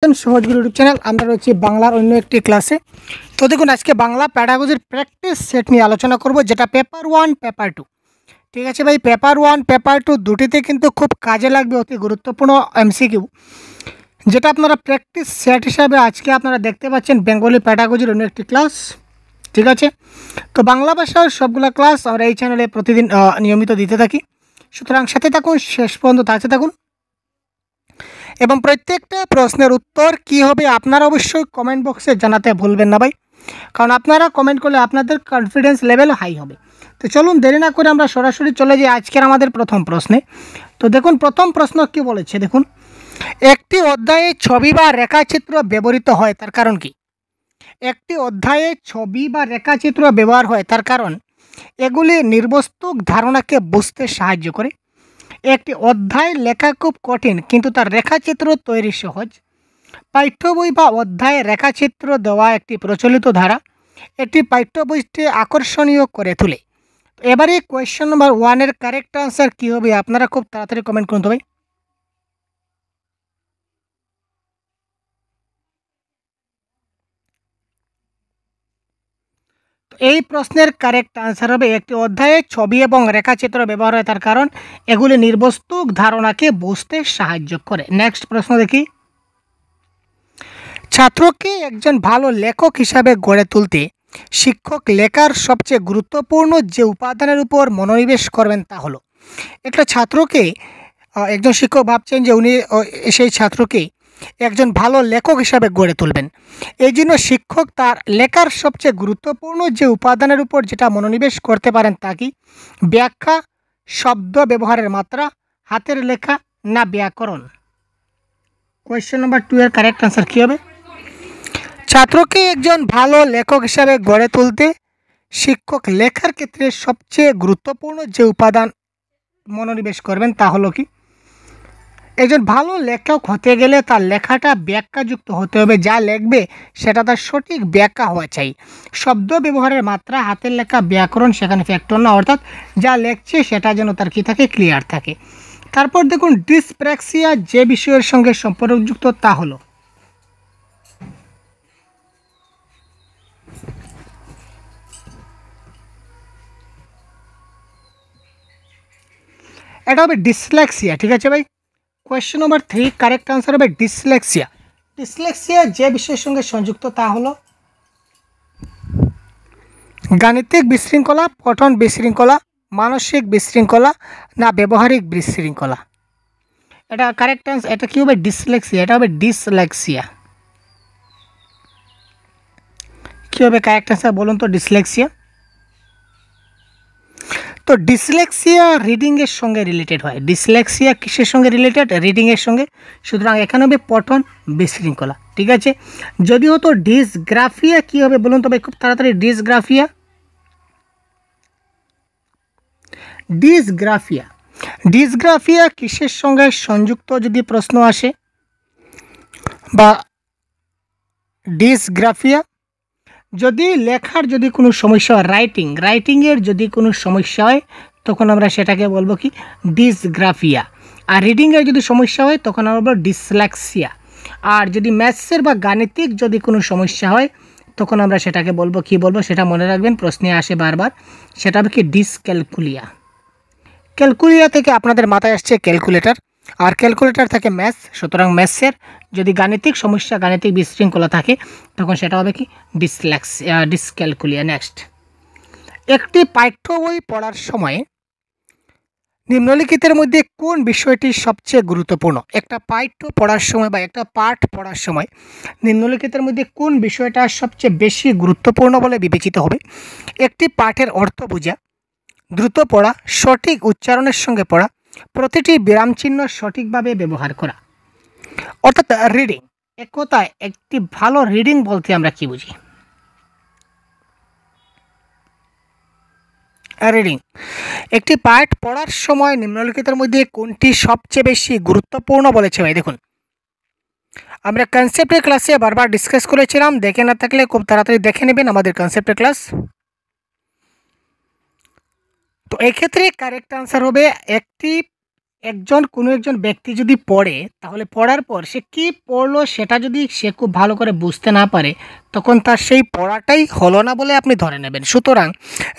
সহজগুরু YouTube channel. আমরা রয়েছি বাংলার অন্য একটি ক্লাসে। তো দেখুন, আজকে বাংলা প্যাডাগজির প্র্যাকটিস সেট নিয়ে আলোচনা করব, যেটা পেপার 1 পেপার 2। ঠিক আছে ভাই, পেপার 1 পেপার 2 দুটিতে কিন্তু খুব কাজে লাগবে, অতি গুরুত্বপূর্ণ এমসিকিউ, যেটা আপনারা প্র্যাকটিস সেট হিসাবে আজকে আপনারা দেখতে পাচ্ছেন বেঙ্গলি প্যাডাগজির অন্য একটি ক্লাস। ঠিক আছে, তো বাংলা ভাষার সবগুলো ক্লাস আমরা এই চ্যানেলে প্রতিদিন নিয়মিত দিতে থাকি। সুতরাং সাথে থাকুন, শেষ পর্যন্ত থাকতে থাকুন। এবং প্রত্যেকটা প্রশ্নের উত্তর কি হবে আপনারা অবশ্যই কমেন্ট বক্সে জানাতে ভুলবেন না ভাই, কারণ আপনারা কমেন্ট করলে আপনাদের কনফিডেন্স লেভেল হাই হবে। তো চলুন দেরি না করে আমরা সরাসরি চলে যাই আজকের আমাদের প্রথম প্রশ্নে। তো দেখুন, প্রথম প্রশ্ন কি বলেছে দেখুন, একটি অধ্যায়ে ছবি বা রেখাচিত্র ব্যবহৃত হয়, তার কারণ কি? একটি অধ্যায়ে ছবি বা রেখাচিত্র ব্যবহার হয়, তার কারণ এগুলি নির্বস্তুক ধারণাকে বুঝতে সাহায্য করে। একটি অধ্যায় লেখা খুব কঠিন, কিন্তু তার রেখাচিত্র তৈরি সহজ। পাঠ্য বই বা অধ্যায়ে রেখাচিত্র দেওয়া একটি প্রচলিত ধারা, এটি পাঠ্য বইটি আকর্ষণীয় করে তোলে। এবারে কোয়েশ্চেন নম্বর 1-এর কারেক্ট আনসার কী হবে আপনারা খুব তাড়াতাড়ি কমেন্ট করুন তো ভাই। এই প্রশ্নের কারেক্ট আনসার হবে, একটি অধ্যায়ে ছবি এবং রেখাচিত্র ব্যবহার হয়, তার কারণ এগুলি নির্বস্তুক ধারণাকে বুঝতে সাহায্য করে। নেক্সট প্রশ্ন দেখি, ছাত্রকে একজন ভালো লেখক হিসাবে গড়ে তুলতে শিক্ষক লেখার সবচেয়ে গুরুত্বপূর্ণ যে উপাদানের উপর মনোনিবেশ করবেন তা হলো। একটা ছাত্রকে একজন শিক্ষক ভাবছেন যে উনি সেই ছাত্রকে একজন ভালো লেখক হিসাবে গড়ে তুলবেন। এই জন্য শিক্ষক তার লেখার সবচেয়ে গুরুত্বপূর্ণ যে উপাদানের উপর যেটা মনোনিবেশ করতে পারেন তা কি? ব্যাখ্যা, শব্দ ব্যবহারের মাত্রা, হাতের লেখা না ব্যাকরণ? কোয়েশ্চেন নম্বর 2-এর কারেক্ট আনসার কী হবে? ছাত্রকে একজন ভালো লেখক হিসাবে গড়ে তুলতে শিক্ষক লেখার ক্ষেত্রে সবচেয়ে গুরুত্বপূর্ণ যে উপাদান মনোনিবেশ করবেন তা হলো কি? একজন ভালো লেখক হতে গেলে তার লেখাটা ব্যাখ্যাযুক্ত হতে হবে, যা লিখবে সেটা তার সঠিক ব্যাখ্যা হওয়া চাই। শব্দ ব্যবহারের মাত্রা, হাতের লেখা, ব্যাকরণ সেখানে ফ্যাক্টর না, অর্থাৎ যা লেখছে সেটা যেন তার কী থাকে, ক্লিয়ার থাকে। তারপর দেখুন, ডিসপ্র্যাক্সিয়া যে বিষয়ের সঙ্গে সম্পর্কযুক্ত তা হলো। এটা হবে ডিসলেক্সিয়া। ঠিক আছে ভাই, কোয়েশ্চেন নম্বর 3 কারেক্ট আনসার হবে ডিসলেক্সিয়া। ডিসলেক্সিয়া যে বিষয়ের সঙ্গে সংযুক্ত তা হলো গাণিতিক বিশৃঙ্খলা, পঠন বিশৃঙ্খলা, মানসিক বিশৃঙ্খলা না ব্যবহারিক বিশৃঙ্খলা? এটা কারেক্ট আনসার, এটা কী হবে? ডিসলেক্সিয়া। এটা হবে ডিসলেক্সিয়া। কী হবে কারেক্ট আনসার বলুন তো? ডিসলেক্সিয়া। তো ডিসলেক্সিয়া রিডিংয়ের সঙ্গে রিলেটেড হয়। ডিসলেক্সিয়া কিসের সঙ্গে রিলেটেড? রিডিংয়ের সঙ্গে। সুতরাং এখানে হবে পঠন বিশৃঙ্খলা। ঠিক আছে, যদি হতো ডিসগ্রাফিয়া কী হবে বলুন তবে খুব তাড়াতাড়ি? ডিসগ্রাফিয়া। ডিসগ্রাফিয়া, ডিসগ্রাফিয়া কিসের সঙ্গে সংযুক্ত যদি প্রশ্ন আসে, বা ডিসগ্রাফিয়া যদি লেখার যদি কোনো সমস্যা হয়, রাইটিংয়ের যদি কোনো সমস্যা হয় তখন আমরা সেটাকে বলবো কি? ডিসগ্রাফিয়া। আর রিডিংয়ের যদি সমস্যা হয় তখন আমরা বলবো ডিসলেক্সিয়া। আর যদি ম্যাথসের বা গাণিতিক যদি কোনো সমস্যা হয় তখন আমরা সেটাকে বলবো কি বলবো, সেটা মনে রাখবেন, প্রশ্নে আসে বারবার। সেটা হবে কি? ডিসক্যালকুলিয়া। ক্যালকুলিয়া থেকে আপনাদের মাথায় আসছে ক্যালকুলেটর, আর ক্যালকুলেটর থাকে ম্যাথস। সুতরাং ম্যাথসের যদি গাণিতিক সমস্যা, গাণিতিক বিশৃঙ্খলা থাকে তখন সেটা হবে কি? ডিসক্যালকুলিয়া। নেক্সট, একটি পাঠ্য বই পড়ার সময় নিম্নলিখিতের মধ্যে কোন বিষয়টি সবচেয়ে গুরুত্বপূর্ণ? একটা পাঠ্য পড়ার সময় বা একটা পাঠ পড়ার সময় নিম্নলিখিতের মধ্যে কোন বিষয়টা সবচেয়ে বেশি গুরুত্বপূর্ণ বলে বিবেচিত হবে? একটি পাঠের অর্থ বোঝা, দ্রুত পড়া, সঠিক উচ্চারণের সঙ্গে পড়া, প্রতিটি বিরামচিহ্ন সঠিকভাবে ব্যবহার করা। অর্থাৎ রিডিং। এক কথায় একটি ভালো রিডিং বলতে আমরা কি বুঝি? রিডিং, একটি পাঠ পড়ার সময় নিম্নলিখিতের মধ্যে কোনটি সবচেয়ে বেশি গুরুত্বপূর্ণ বলেছে ভাই? দেখুন, আমরা কনসেপ্টের ক্লাসে বারবার ডিসকাস করেছিলাম, দেখে না থাকলে খুব তাড়াতাড়ি দেখে নেবেন আমাদের কনসেপ্টের ক্লাস। তো এক্ষেত্রে কারেক্ট আনসার হবে, একটি কোনো একজন ব্যক্তি যদি পড়ে, তাহলে পড়ার পর সে কী পড়লো সেটা যদি সে খুব ভালো করে বুঝতে না পারে, তখন তার সেই পড়াটাই হলো না বলে আপনি ধরে নেবেন। সুতরাং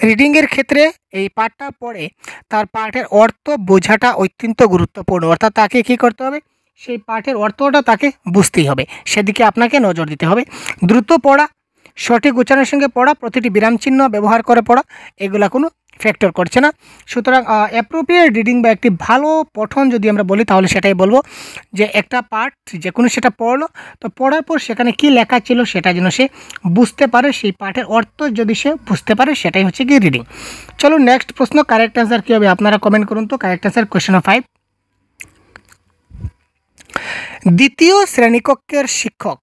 রিডিংয়ের ক্ষেত্রে এই পাঠটা পড়ে তার পাঠের অর্থ বোঝাটা অত্যন্ত গুরুত্বপূর্ণ। অর্থাৎ তাকে কী করতে হবে, সেই পাঠের অর্থটা তাকে বুঝতেই হবে, সেদিকে আপনাকে নজর দিতে হবে। দ্রুত পড়া, সঠিক উচ্চারণের সঙ্গে পড়া, প্রতিটি বিরামচিহ্ন ব্যবহার করে পড়া, এগুলা কোনো ফ্যাক্টর করছে না। সুতরাং অ্যাপ্রোপ্রিয়েট রিডিং বা একটি ভালো পঠন যদি আমরা বলি, তাহলে সেটাই বলবো যে একটা পাঠ যে কোনো সেটা পড়লো, তো পড়ার পর সেখানে কি লেখা ছিল সেটা যেন সে বুঝতে পারে, সেই পাঠের অর্থ যদি সে বুঝতে পারে, সেটাই হচ্ছে কি রিডিং। চলো নেক্সট প্রশ্ন, কারেক্ট অ্যান্সার কী হবে আপনারা কমেন্ট করুন তো। কারেক্ট অ্যান্সার কোয়েশ্চেন 5, দ্বিতীয় শ্রেণীকক্ষের শিক্ষক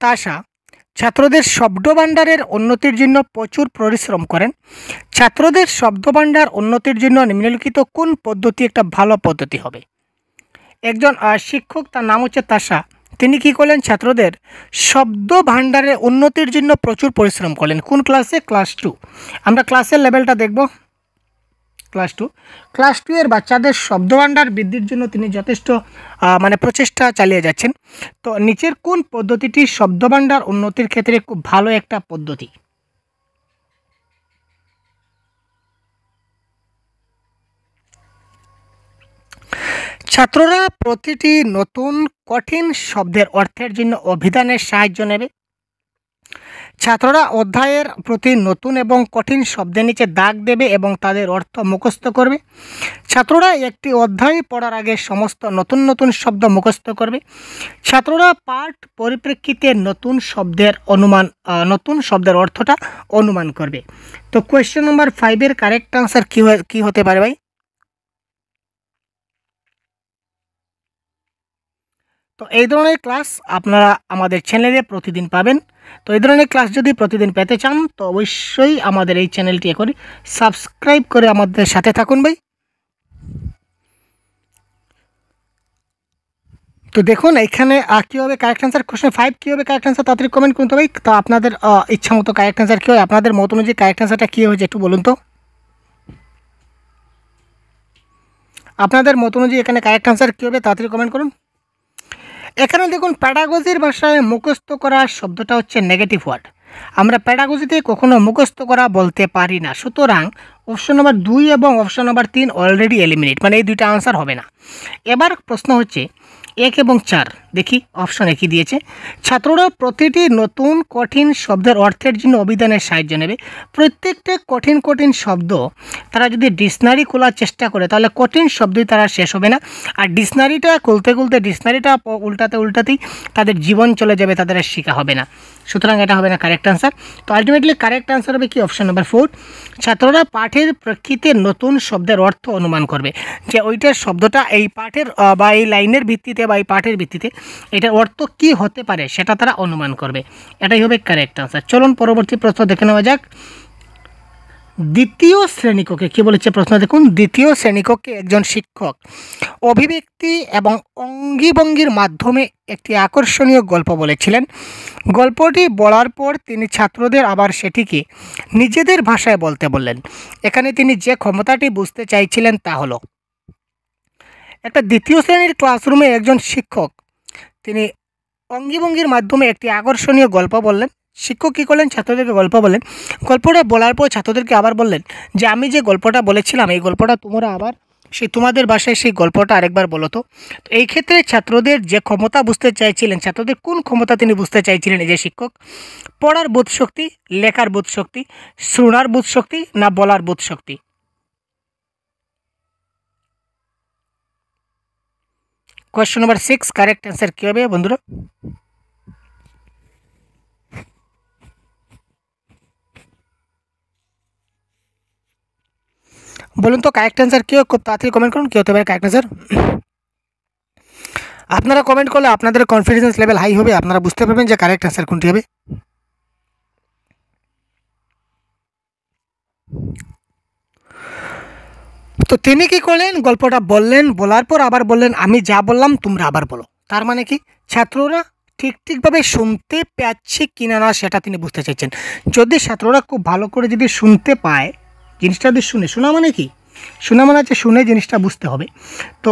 তাশা ছাত্রদের শব্দভাণ্ডারের উন্নতির জন্য প্রচুর পরিশ্রম করেন। ছাত্রদের শব্দভাণ্ডার উন্নতির জন্য নিম্নলিখিত কোন পদ্ধতি একটা ভালো পদ্ধতি হবে? একজন শিক্ষক, তার নাম হচ্ছে তাশা, তিনি কি করলেন, ছাত্রদের শব্দ ভাণ্ডারের উন্নতির জন্য প্রচুর পরিশ্রম করলেন। কোন ক্লাসে? ক্লাস 2। আমরা ক্লাসের লেভেলটা দেখব। ক্লাস 2 এর বাচ্চাদের শব্দভাণ্ডার বৃদ্ধির জন্য তিনি যথেষ্ট প্রচেষ্টা চালিয়ে যাচ্ছেন। তো নিচের কোন পদ্ধতিটি শব্দভাণ্ডার উন্নতির ক্ষেত্রে খুব ভালো একটা পদ্ধতি? ছাত্ররা প্রতিটি নতুন কঠিন শব্দের অর্থের জন্য অভিধানের সাহায্য নেবে। ছাত্ররা অধ্যায়ের প্রতি নতুন এবং কঠিন শব্দের নিচে দাগ দেবে এবং তাদের অর্থ মুখস্থ করবে। ছাত্ররা একটি অধ্যায় পড়ার আগে সমস্ত নতুন নতুন শব্দ মুখস্থ করবে। ছাত্ররা পাঠ পরিপ্রেক্ষিতে নতুন শব্দের অর্থটা অনুমান করবে। তো কোয়েশ্চেন নাম্বার 5 এর কারেক্ট আনসার কী হতে পারে ভাই? তো এই ধরনের ক্লাস আপনারা আমাদের চ্যানেলে প্রতিদিন পাবেন। তো এই ধরনের ক্লাস যদি প্রতিদিন পেতে চান, তো অবশ্যই আমাদের এই চ্যানেলটি এখন সাবস্ক্রাইব করে আমাদের সাথে থাকুন ভাই। তো দেখুন এখানে কী হবে কারেক্ট অ্যান্সার, কোশ্চেন 5 কী হবে কারেক্ট অ্যান্সার, তাড়াতাড়ি কমেন্ট করুন তো ভাই। তো আপনাদের ইচ্ছা মতো কারেক্ট অ্যান্সার কী হয়, আপনাদের মত অনুযায়ী কারেক্ট অ্যান্সারটা কী হয়েছে একটু বলুন তো। আপনাদের মত অনুযায়ী এখানে কারেক্ট অ্যান্সার কী হবে, তাড়াতাড়ি কমেন্ট করুন। এখানে দেখুন প্যাডাগজির ভাষায় মুখস্থ করা শব্দটা হচ্ছে নেগেটিভ ওয়ার্ড। আমরা প্যাডাগজিতে কখনো মুখস্থ করা বলতে পারি না। সুতরাং অপশন নাম্বার 2 এবং অপশন নাম্বার 3 অলরেডি এলিমিনেট, মানে এই দুইটা আনসার হবে না। এবার প্রশ্ন হচ্ছে 1 এবং 4, দেখি অপশন একই দিয়েছে। ছাত্ররা প্রতিটি নতুন কঠিন শব্দের অর্থের জন্য অভিধানের সাহায্য নেবে। প্রত্যেকটা কঠিন শব্দ তারা যদি ডিকশনারি খোলার চেষ্টা করে, তাহলে কঠিন শব্দই তারা শেষ হবে না। আর ডিকশনারিটা খুলতে ডিকশনারিটা উল্টাতেই তাদের জীবন চলে যাবে, তাদের আর শেখা হবে না। সুতরাং এটা হবে না কারেক্ট আনসার। তো আলটিমেটলি কারেক্ট আনসার হবে কি অপশন নাম্বার 4। ছাত্ররা পাঠের প্রেক্ষিতে নতুন শব্দের অর্থ অনুমান করবে, যে ওইটার শব্দটা এই পাঠের বা এই লাইনের ভিত্তিতে বা এই পাঠের ভিত্তিতে এটার অর্থ কি হতে পারে সেটা তারা অনুমান করবে। এটাই হবে কারেক্ট আনসার। চলুন পরবর্তী প্রশ্ন দেখে নেওয়া যাক। দ্বিতীয় শ্রেণীকক্ষে কী বলেছে প্রশ্ন দেখুন। দ্বিতীয় শ্রেণীকক্ষে একজন শিক্ষক অভিব্যক্তি এবং অঙ্গিভঙ্গির মাধ্যমে একটি আকর্ষণীয় গল্প বলেছিলেন। গল্পটি বলার পর তিনি ছাত্রদের আবার সেটিকে নিজেদের ভাষায় বলতে বললেন। এখানে তিনি যে ক্ষমতাটি বুঝতে চাইছিলেন তা হলো, একটা দ্বিতীয় শ্রেণীর ক্লাসরুমে একজন শিক্ষক তিনি অঙ্গিভঙ্গির মাধ্যমে একটি আকর্ষণীয় গল্প বললেন। শিক্ষক কী করলেন, ছাত্রদেরকে গল্প বললেন। গল্পটা বলার পর ছাত্রদেরকে আবার বললেন যে আমি যে গল্পটা বলেছিলাম এই গল্পটা তোমরা আবার তোমাদের ভাষায় সেই গল্পটা আরেকবার বলো তো। তো এই ক্ষেত্রে ছাত্রদের যে ক্ষমতা বুঝতে চাইছিলেন, ছাত্রদের কোন ক্ষমতা তিনি বুঝতে চাইছিলেন এই যে শিক্ষক? পড়ার বোধশক্তি, লেখার বোধশক্তি, শোনার বোধশক্তি না বলার বোধশক্তি? কোয়েশ্চন নাম্বার 6 কারেক্ট অ্যান্সার কী হবে বন্ধুরা? বলুন তো কারেক্ট অ্যান্সার কী হবে, খুব তাড়াতাড়ি কমেন্ট করুন কী হতে পারে কারেক্ট অ্যান্সার। আপনারা কমেন্ট করলে আপনাদের কনফিডেন্স লেভেল হাই হবে, আপনারা বুঝতে পারবেন যে কারেক্ট অ্যান্সার কোনটি হবে। তো তিনি কি করলেন, গল্পটা বললেন, বলার পর আবার বললেন আমি যা বললাম তোমরা আবার বলো। তার মানে কি ছাত্ররা ঠিকভাবে শুনতে পাচ্ছে কিনা না সেটা তিনি বুঝতে চাইছেন। যদি ছাত্ররা খুব ভালো করে যদি শুনতে পায়, জিনিসটা যদি শোনা মানে কি শোনা মানে হচ্ছে শুনে জিনিসটা বুঝতে হবে। তো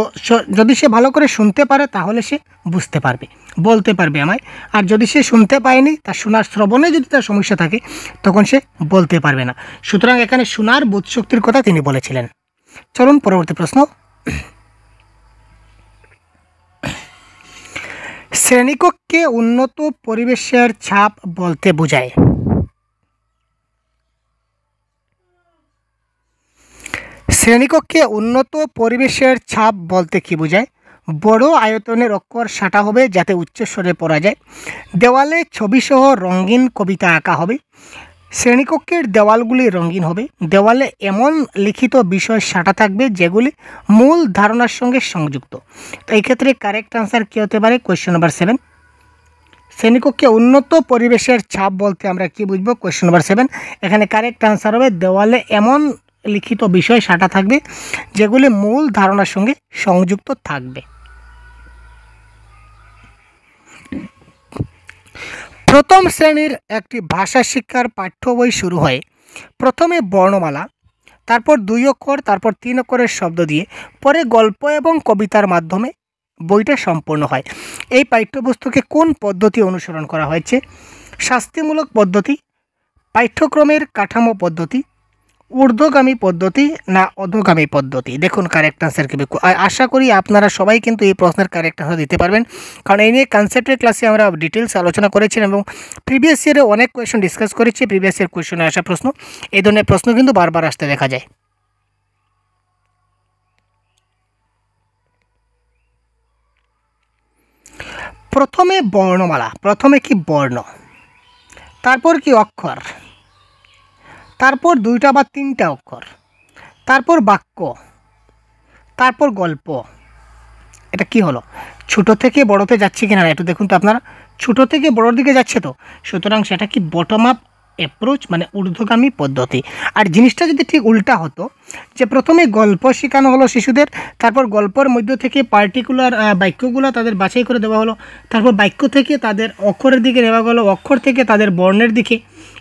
যদি সে ভালো করে শুনতে পারে তাহলে সে বুঝতে পারবে, বলতে পারবে আমায়। আর যদি সে শুনতে পায়নি, তার শোনার শ্রবণে যদি তার সমস্যা থাকে, তখন সে বলতে পারবে না। সুতরাং এখানে শোনার বোধশক্তির কথা তিনি বলেছিলেন। চলুন পরবর্তী প্রশ্ন। শ্রেণীকক্ষে উন্নত পরিবেশের ছাপ বলতে বোঝায়। শ্রেণীকক্ষে উন্নত পরিবেশের ছাপ বলতে কি বোঝায়? বড় আয়তনের অক্ষর সাঁটা হবে যাতে উচ্চস্বরে পড়া যায়। দেওয়ালে ছবিসহ রঙিন কবিতা আঁকা হবে। শ্রেণীকক্ষের দেওয়ালগুলি রঙিন হবে। দেওয়ালে এমন লিখিত বিষয় সাঁটা থাকবে যেগুলি মূল ধারণার সঙ্গে সংযুক্ত। তো এই ক্ষেত্রে কারেক্ট আনসার কী হতে পারে? Question number 7। শ্রেণীকক্ষে উন্নত পরিবেশের ছাপ বলতে আমরা কি বুঝবো? Question number 7। এখানে কারেক্ট আনসার হবে দেওয়ালে এমন লিখিত বিষয় সাঁটা থাকবে যেগুলি মূল ধারণার সঙ্গে সংযুক্ত থাকবে। প্রথম শ্রেণীর একটি ভাষা শিক্ষার পাঠ্য বই শুরু হয় প্রথমে বর্ণমালা, তারপর 2 অক্ষর, তারপর 3 অক্ষরের শব্দ দিয়ে, পরে গল্প এবং কবিতার মাধ্যমে বইটা সম্পূর্ণ হয়। এই পাঠ্যপুস্তকে কোন পদ্ধতি অনুসরণ করা হয়েছে? শাস্তিমূলক পদ্ধতি, পাঠ্যক্রমের কাঠামো পদ্ধতি, ঊর্ধ্বগামী পদ্ধতি না অধোগামী পদ্ধতি? দেখুন কারেক্ট আনসার কী। আশা করি আপনারা সবাই কিন্তু এই প্রশ্নের কারেক্ট আনসার দিতে পারবেন, কারণ এই নিয়ে কনসেপ্টের ক্লাসে আমরা ডিটেলস আলোচনা করেছিলাম এবং প্রিভিয়াস ইয়ারে অনেক কোয়েশন ডিসকাস করেছি। প্রিভিয়াস ইয়ার কোয়েশনে আসা প্রশ্ন, এই ধরনের প্রশ্ন কিন্তু বারবার আসতে দেখা যায়। প্রথমে বর্ণমালা, প্রথমে কি বর্ণ, তারপর কি অক্ষর, তারপর 2টা বা 3টা অক্ষর, তারপর বাক্য, তারপর গল্প। এটা কি হলো? ছোট থেকে বড়তে যাচ্ছে কিনা একটু দেখুন তো আপনারা। ছোট থেকে বড়োর দিকে যাচ্ছে তো, সুতরাং সেটা কি বটম আপ অ্যাপ্রোচ, মানে ঊর্ধ্বগামী পদ্ধতি। আর জিনিসটা যদি ঠিক উল্টা হতো, যে প্রথমে গল্প শেখানো হলো শিশুদের, তারপর গল্পের মধ্য থেকে পার্টিকুলার বাক্যগুলো তাদের বাছাই করে দেওয়া হলো, তারপর বাক্য থেকে তাদের অক্ষরের দিকে নেওয়া গেলো, অক্ষর থেকে তাদের বর্ণের দিকে,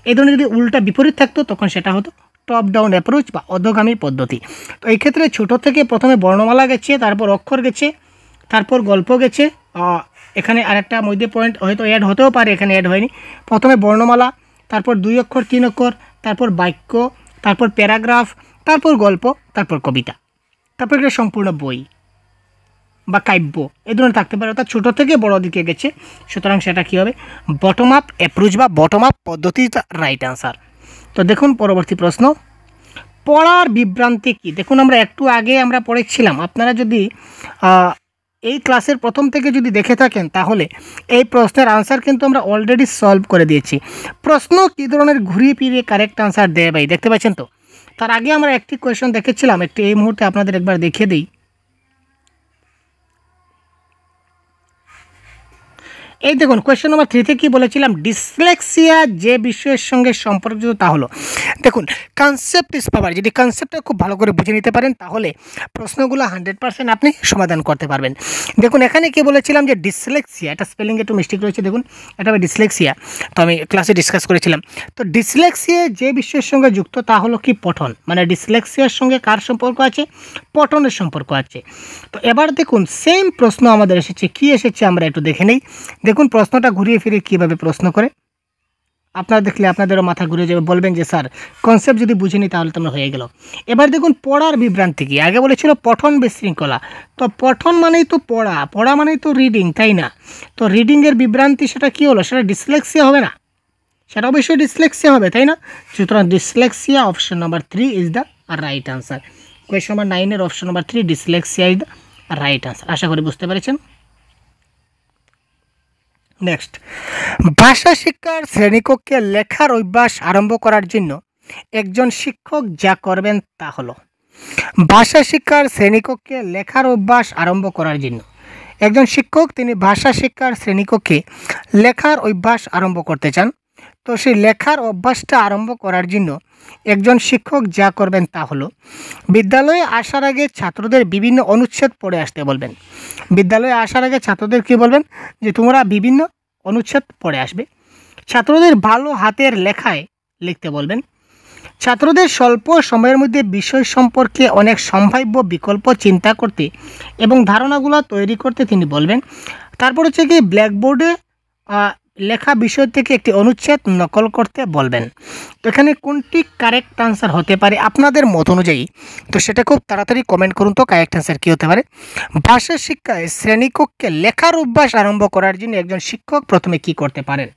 এই ধরনের যদি উল্টা বিপরীত থাকতো তখন সেটা হতো টপ ডাউন অ্যাপ্রোচ বা অধোগামী পদ্ধতি। তো এই ক্ষেত্রে ছোটো থেকে প্রথমে বর্ণমালা গেছে, তারপর অক্ষর গেছে, তারপর গল্প গেছে। এখানে আরেকটা মধ্যে পয়েন্ট হয়তো অ্যাড হতেও পারে, এখানে অ্যাড হয়নি। প্রথমে বর্ণমালা, তারপর 2 অক্ষর 3 অক্ষর, তারপর বাক্য, তারপর প্যারাগ্রাফ, তারপর গল্প, তারপর কবিতা, তারপর একটা সম্পূর্ণ বই বা কাব্য, এই ধরনের থাকতে পারে। অর্থাৎ ছোটো থেকে বড় দিকে গেছে, সুতরাং সেটা কী হবে? বটম আপ অ্যাপ্রোচ বা বটম আপ পদ্ধতি রাইট আনসার। তো দেখুন পরবর্তী প্রশ্ন। পড়ার বিভ্রান্তি কি? দেখুন আমরা একটু আগে আমরা পড়েছিলাম, আপনারা যদি এই ক্লাসের প্রথম থেকে যদি দেখে থাকেন তাহলে এই প্রশ্নের আনসার কিন্তু আমরা অলরেডি সলভ করে দিয়েছি। প্রশ্ন কী ধরনের ঘুরিয়ে ফিরিয়ে কারেক্ট আনসার দেয় ভাই, দেখতে পাচ্ছেন তো। তার আগে আমরা একটি কোয়েশন দেখেছিলাম, একটি এই মুহূর্তে আপনাদের একবার দেখিয়ে দিই। এই দেখুন কোয়েশ্চেন নাম্বার 3 কি বলেছিলাম? ডিসলেক্সিয়া যে বিষয়ের সঙ্গে সম্পর্কিত তা হলো। দেখুন কনসেপ্ট ইজ পাওয়ার, যদি কনসেপ্টটা খুব ভালো করে বুঝে নিতে পারেন তাহলে প্রশ্নগুলো 100% আপনি সমাধান করতে পারবেন। দেখুন এখানে কি বলেছিলাম যে ডিসলেক্সিয়া, এটা স্পেলিং একটু মিস্টেক রয়েছে, দেখুন এটা হবে ডিসলেক্সিয়া, তো আমি ক্লাসে ডিসকাস করেছিলাম। তো ডিসলেক্সিয়া যে বিষয়ের সঙ্গে যুক্ত তা হলো কি পঠন, মানে ডিসলেক্সিয়ার সঙ্গে কার সম্পর্ক আছে? পঠনের সম্পর্ক আছে। তো এবার দেখুন সেম প্রশ্ন আমাদের এসেছে, কি এসেছে আমরা একটু দেখে নেই। দেখুন প্রশ্নটা ঘুরিয়ে ফিরে কীভাবে প্রশ্ন করে, আপনারা দেখলে আপনাদেরও মাথা ঘুরে যাবে, বলবেন যে স্যার কনসেপ্ট যদি বুঝিনি তাহলে তোমরা হয়ে গেল। এবার দেখুন পড়ার বিভ্রান্তি কি? আগে বলেছিল পঠন বিশৃঙ্খলা, তো পঠন মানেই তো পড়া, পড়া মানেই তো রিডিং, তাই না? তো রিডিংয়ের বিভ্রান্তি সেটা কী হলো? সেটা ডিসলেক্সিয়া হবে না? সেটা অবশ্যই ডিসলেক্সিয়া হবে, তাই না? সুতরাং dyslexia option number 3 is the right answer. Question number 9 option number 3 dyslexia is the right answer. আশা করি বুঝতে পেরেছেন। নেক্সট, ভাষা শিক্ষার শ্রেণীকক্ষে লেখার অভ্যাস আরম্ভ করার জন্য একজন শিক্ষক যা করবেন তা হলো। ভাষা শিক্ষার শ্রেণীকক্ষে লেখার অভ্যাস আরম্ভ করার জন্য একজন শিক্ষক তিনি ভাষা শিক্ষার শ্রেণীকক্ষে লেখার অভ্যাস আরম্ভ করতে চান। তো সেই লেখার অভ্যাসটা আরম্ভ করার জন্য একজন শিক্ষক যা করবেন তা হলো বিদ্যালয়ে আসার আগে ছাত্রদের বিভিন্ন অনুচ্ছেদ পড়ে আসতে বলবেন। বিদ্যালয়ে আসার আগে ছাত্রদের কী বলবেন? যে তোমরা বিভিন্ন অনুচ্ছেদ পড়ে আসবে। ছাত্রদের ভালো হাতের লেখায় লিখতে বলবেন। ছাত্রদের স্বল্প সময়ের মধ্যে বিষয় সম্পর্কে অনেক সম্ভাব্য বিকল্প চিন্তা করতে এবং ধারণাগুলো তৈরি করতে তিনি বলবেন। তারপর হচ্ছে কি ব্ল্যাকবোর্ডে লেখা বিষয় থেকে একটি অনুচ্ছেদ নকল করতে বলবেন। তো এখানে কোনটি কারেক্ট আনসার হতে পারে আপনাদের মত অনুযায়ী? তো সেটা খুব তাড়াতাড়ি কমেন্ট করুন তো কারেক্ট আনসার কী হতে পারে। ভাষা শিক্ষায় শ্রেণীকক্ষে লেখার অভ্যাস আরম্ভ করার জন্য একজন শিক্ষক প্রথমে কি করতে পারেন?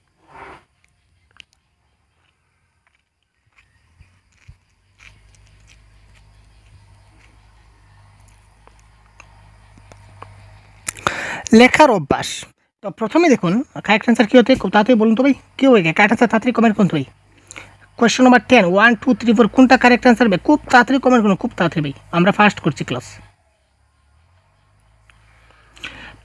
লেখার অভ্যাস। তো প্রথমে দেখুন কারেক্ট আনসার কী হতে, খুব তাড়াতাড়ি বলুন তো ভাই, কী হয়ে গেছে কারেক্ট আনসার, তাড়াতাড়ি কমেন্ট করুন তো ভাই। কোয়েশ্চন নাম্বার 10, 1 2 3 4 কোনটা কারেক্ট আনসার ভাই? খুব তাড়াতাড়ি কমেন্ট করুন, খুব তাড়াতাড়ি ভাই, আমরা ফার্স্ট করছি ক্লাস।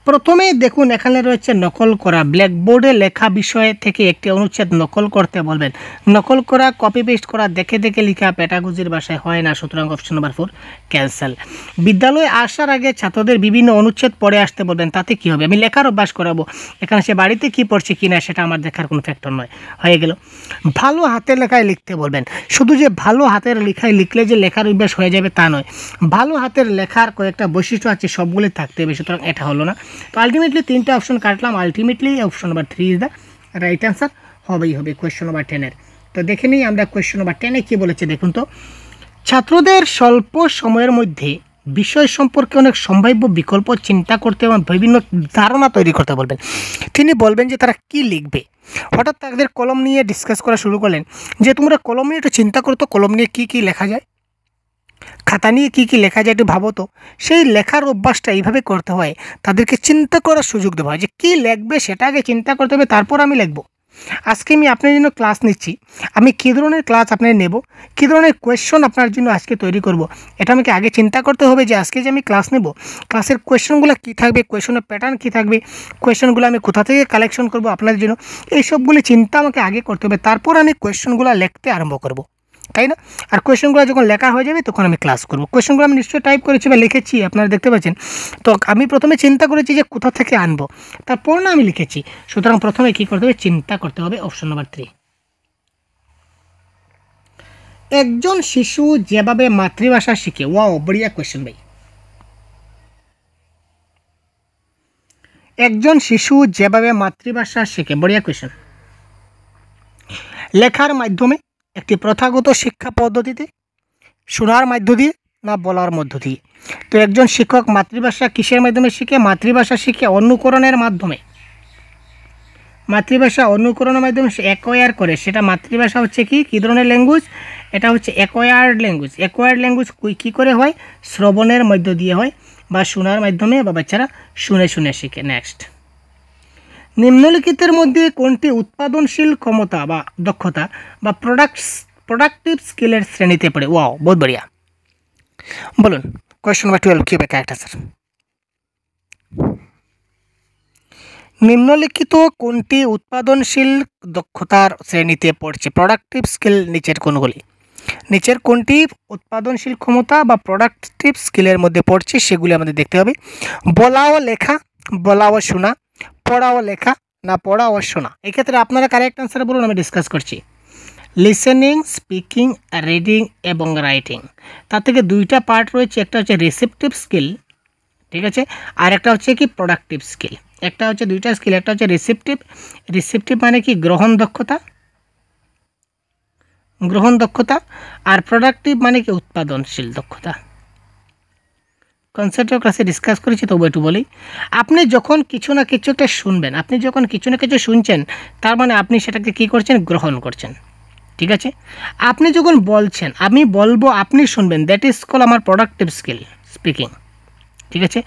প্রথমেই দেখুন এখানে রয়েছে নকল করা। ব্ল্যাকবোর্ডে লেখা বিষয় থেকে একটি অনুচ্ছেদ নকল করতে বলবেন। নকল করা, কপি পেস্ট করা, দেখে দেখে লেখা পেটাগোজির ভাষায় হয় না, সুতরাং অপশন নাম্বার 4 ক্যান্সেল। বিদ্যালয়ে আসার আগে ছাত্রদের বিভিন্ন অনুচ্ছেদ পড়ে আসতে বলবেন, তাতে কি হবে? আমি লেখার অভ্যাস করাবো, এখানে সে বাড়িতে কি পড়ছে কি না সেটা আমার দেখার কোনো ফ্যাক্টর নয়, হয়ে গেল। ভালো হাতের লেখায় লিখতে বলবেন। শুধু যে ভালো হাতের লেখায় লিখলে যে লেখার অভ্যাস হয়ে যাবে তা নয়, ভালো হাতের লেখার কয়েকটা বৈশিষ্ট্য আছে, সবগুলি থাকতে হবে, সুতরাং এটা হলো না। তো আলটিমেটলি তিনটা অপশন কাটলাম, ultimately option number 3 is the right answer, হবেই হবে কোয়েশ্চন নাম্বার 10-এর। তো দেখে নিই আমরা কোয়েশ্চন নাম্বার 10-এ কী বলেছে দেখুন তো। ছাত্রদের স্বল্প সময়ের মধ্যে বিষয় সম্পর্কে অনেক সম্ভাব্য বিকল্প চিন্তা করতে এবং বিভিন্ন ধারণা তৈরি করতে বলবেন। তিনি বলবেন যে তারা কি লিখবে। হঠাৎ তাদের কলম নিয়ে ডিসকাস করা শুরু করলেন যে তোমরা কলম নিয়ে একটু চিন্তা করো তো, কলম নিয়ে কী কী লেখা যায়, খাতা নিয়ে কী কী লেখা যায় একটু ভাবো তো। সেই লেখার অভ্যাসটা এইভাবে করতে হয়, তাদেরকে চিন্তা করার সুযোগ দেওয়া হয় যে কী লিখবে সেটা আগে চিন্তা করতে হবে, তারপর আমি লিখবো। আজকে আমি আপনার জন্য ক্লাস নিচ্ছি, আমি কী ধরনের ক্লাস আপনার নেব, কী ধরনের কোয়েশ্চন আপনার জন্য আজকে তৈরি করব, এটা আমাকে আগে চিন্তা করতে হবে যে আজকে যে আমি ক্লাস নেব, ক্লাসের কোয়েশ্চনগুলো কী থাকবে, কোয়েশ্চনের প্যাটার্ন কী থাকবে, কোয়েশ্চনগুলো আমি কোথা থেকে কালেকশন করব আপনার জন্য, এই সবগুলি চিন্তা আমাকে আগে করতে হবে, তারপর আমি কোয়েশ্চনগুলো লিখতে আরম্ভ করব, তাই না? আর কোয়েশ্চনগুলো যখন লেখা হয়ে যাবে তখন আমি ক্লাস করব। কোয়েশ্চনগুলো আমি নিশ্চয়ই টাইপ করেছি বা লিখেছি, আপনারা দেখতে পাচ্ছেন। তো আমি প্রথমে চিন্তা করেছি যে কোথা থেকে আনবো, তারপর না আমি লিখেছি, সুতরাং প্রথমে কী করতে হবে, চিন্তা করতে হবে। Option number 3। একজন শিশু যেভাবে মাতৃভাষা শিখে, ওয়াও বড়িয়া কোয়েশ্চেন ভাই। একজন শিশু যেভাবে মাতৃভাষা শিখে, বড়িয়া কোয়েশ্চেন। লেখার মাধ্যমে, একটি প্রথাগত শিক্ষা পদ্ধতিতে, শোনার মধ্য দিয়ে, না বলার মধ্য দিয়ে? তো একজন শিক্ষক মাতৃভাষা কিসের মাধ্যমে শিখে? মাতৃভাষা শিখে অনুকরণের মাধ্যমে। মাতৃভাষা অনুকরণের মাধ্যমে সে অ্যাকোয়ার করে, সেটা মাতৃভাষা হচ্ছে কী ধরনের ল্যাঙ্গুয়েজ? এটা হচ্ছে অ্যাকোয়ার্ড ল্যাঙ্গুয়েজ। অ্যাকোয়ার্ড ল্যাঙ্গুয়েজ কী করে হয়? শ্রবণের মধ্য দিয়ে হয়, বা শোনার মাধ্যমে, বা বাচ্চারা শুনে শুনে শিখে। নেক্সট, নিম্নলিখিতের মধ্যে কোনটি উৎপাদনশীল ক্ষমতা বা দক্ষতা বা প্রোডাক্টিভ স্কিলের শ্রেণীতে পড়ে? ওয়াও বহুত বড়িয়া, বলুন কোয়েশ্চন নাম্বার 12 কী হবে কারেক্ট আনসার? নিম্নলিখিত কোনটি উৎপাদনশীল দক্ষতার শ্রেণীতে পড়ছে? প্রোডাক্টিভ স্কিল নিচের কোনগুলি? নিচের কোনটি উৎপাদনশীল ক্ষমতা বা প্রোডাক্টিভ স্কিলের মধ্যে পড়ছে সেগুলি আমাদের দেখতে হবে। বলা ও লেখা, বলা ও শোনা, পড়া ও লেখা, না পড়া ও শোনা? এক্ষেত্রে আপনারা কারেক্ট আনসার বলুন, আমি ডিসকাস করছি। লিসেনিং, স্পিকিং, রিডিং এবং রাইটিং। তার থেকে দুইটা পার্ট রয়েছে, একটা হচ্ছে রিসেপটিভ স্কিল, ঠিক আছে, আর একটা হচ্ছে কি প্রোডাক্টিভ স্কিল। একটা হচ্ছে দুইটা স্কিল, একটা হচ্ছে রিসেপটিভ। রিসেপটিভ মানে কি গ্রহণ দক্ষতা, গ্রহণ দক্ষতা, আর প্রোডাক্টিভ মানে কি উৎপাদনশীল দক্ষতা। কনসেপ্ট ক্লাসে ডিসকাস করেছি, তবু একটু বলি। আপনি যখন কিছু না কিছু একটা শুনবেন, আপনি যখন কিছু না কিছু শুনছেন, তার মানে আপনি সেটাকে কী করছেন? গ্রহণ করছেন, ঠিক আছে। আপনি যখন বলছেন, আমি বলবো, আপনি শুনবেন, দ্যাট ইজ কল আমার প্রোডাক্টিভ স্কিল, স্পিকিং, ঠিক আছে।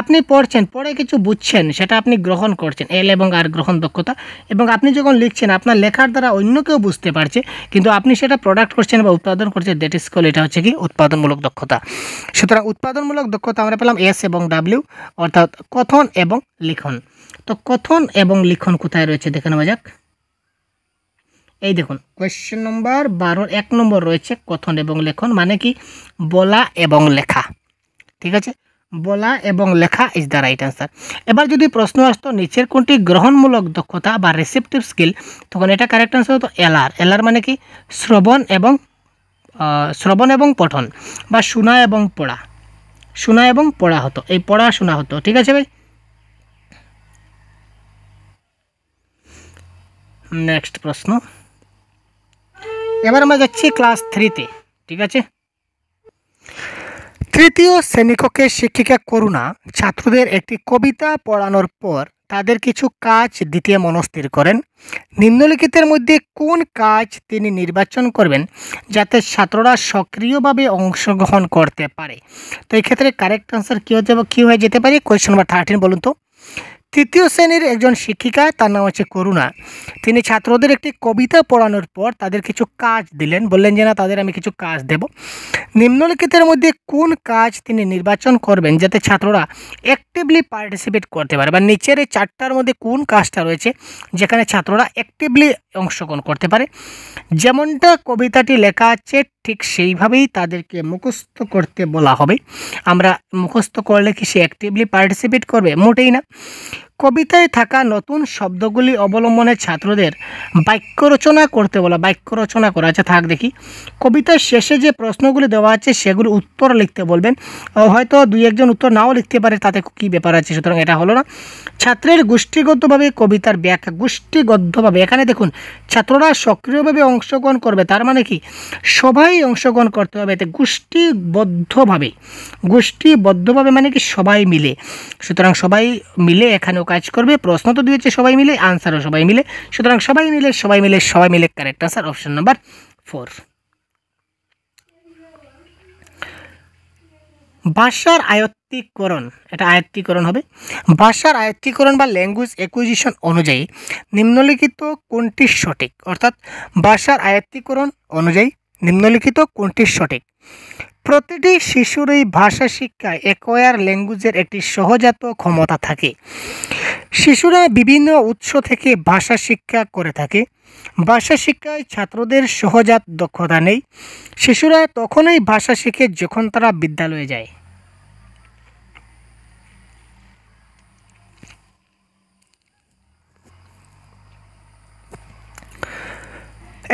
আপনি পড়ছেন, পড়ে কিছু বুঝছেন, সেটা আপনি গ্রহণ করছেন, এল এবং আর গ্রহণ দক্ষতা। এবং আপনি যখন লিখছেন, আপনার লেখার দ্বারা অন্য কেউ বুঝতে পারছে, কিন্তু আপনি সেটা প্রোডাক্ট করছেন বা উৎপাদন করছেন, দ্যাট ইজ কল, এটা হচ্ছে কি উৎপাদনমূলক দক্ষতা। সুতরাং উৎপাদনমূলক দক্ষতা আমরা পেলাম এস এবং ডাব্লিউ, অর্থাৎ কথন এবং লিখন। তো কথন এবং লিখন কোথায় রয়েছে দেখে নেওয়া যাক। এই দেখুন কোয়েশ্চেন নম্বর 12 1 নম্বর রয়েছে কথন এবং লেখন, মানে কি বলা এবং লেখা, ঠিক আছে। বলা এবং লেখা ইজ দ্য রাইট অ্যান্সার। এবার যদি প্রশ্ন আসতো নিচের কোনটি গ্রহণমূলক দক্ষতা বা রিসেপটিভ স্কিল, তখন এটা কারেক্ট অ্যান্সার হতো এলআর। এলআর মানে কি শ্রবণ এবং শ্রবণ এবং পঠন বা শোনা এবং পড়া হতো, এই পড়াশোনা হতো। ঠিক আছে ভাই, নেক্সট প্রশ্ন। এবার আমরা যাচ্ছি ক্লাস 3-তে। ঠিক আছে, তৃতীয় শ্রেণীকক্ষের শিক্ষিকা করুণা ছাত্রদের একটি কবিতা পড়ানোর পর তাদের কিছু কাজ দিতে মনস্থির করেন। নিম্নলিখিতের মধ্যে কোন কাজ তিনি নির্বাচন করবেন যাতে ছাত্ররা সক্রিয়ভাবে অংশগ্রহণ করতে পারে? তো এই ক্ষেত্রে কারেক্ট আনসার কী হয়ে যেতে পারে? কোয়েশ্চন নাম্বার 13 বলুন তো। তৃতীয় শ্রেণীর একজন শিক্ষিকা, তার নাম হচ্ছে করুণা, তিনি ছাত্রদের একটি কবিতা পড়ানোর পর তাদের কিছু কাজ দিলেন, বললেন যে না তাদের আমি কিছু কাজ দেব। নিম্নলিখিতের মধ্যে কোন কাজ তিনি নির্বাচন করবেন যাতে ছাত্ররা অ্যাক্টিভলি পার্টিসিপেট করতে পারে, বা নিচের এই চারটার মধ্যে কোন কাজটা রয়েছে যেখানে ছাত্ররা অ্যাক্টিভলি অংশগ্রহণ করতে পারে? যেমনটা কবিতাটি লেখা আছে ঠিক সেইভাবেই তাদেরকে মুখস্থ করতে বলা হবে। আমরা মুখস্থ করলে কি সে অ্যাক্টিভলি পার্টিসিপেট করবে? মোটেই না। কবিতায় থাকা নতুন শব্দগুলি অবলম্বনে ছাত্রদের বাক্য রচনা করতে বলা। বাক্য রচনা করা আছে, থাক দেখি। কবিতার শেষে যে প্রশ্নগুলি দেওয়া আছে সেগুলো উত্তর লিখতে বলবেন। হয়তো দুই একজন উত্তর নাও লিখতে পারে, তাতে কী ব্যাপার আছে, সুতরাং এটা হলো না। ছাত্রের গোষ্ঠীগতভাবে কবিতার ব্যাখ্যা, গোষ্ঠীগতভাবে এখানে দেখুন ছাত্ররা সক্রিয়ভাবে অংশগ্রহণ করবে, তার মানে কি সবাই অংশগ্রহণ করতে হবে, এতে গোষ্ঠীবদ্ধভাবে মানে কি সবাই মিলে, সুতরাং সবাই মিলে এখানেও কাজ করবে। প্রশ্ন তো দিয়েছে সবাই মিলে, আনসারও সবাই মিলে, সুতরাং সবাই মিলে কারেক্ট আনসার অপশন নাম্বার 4। ভাষার আয়ত্তীকরণ, এটা আয়ত্তীকরণ হবে। ভাষার আয়ত্তীকরণ বা ল্যাঙ্গুয়েজ অ্যাকুইজিশন অনুযায়ী নিম্নলিখিত কোনটি সঠিক? অর্থাৎ ভাষার আয়ত্তীকরণ অনুযায়ী নিম্নলিখিত কোনটি সঠিক? প্রতিটি শিশুরই ভাষা শিক্ষায় অ্যাকোয়ার ল্যাঙ্গুয়েজের একটি সহজাত ক্ষমতা থাকে। শিশুরা বিভিন্ন উৎস থেকে ভাষা শিক্ষা করে থাকে। ভাষা শিক্ষায় ছাত্রদের সহজাত দক্ষতা নেই। শিশুরা তখনই ভাষা শিখে যখন তারা বিদ্যালয়ে যায়।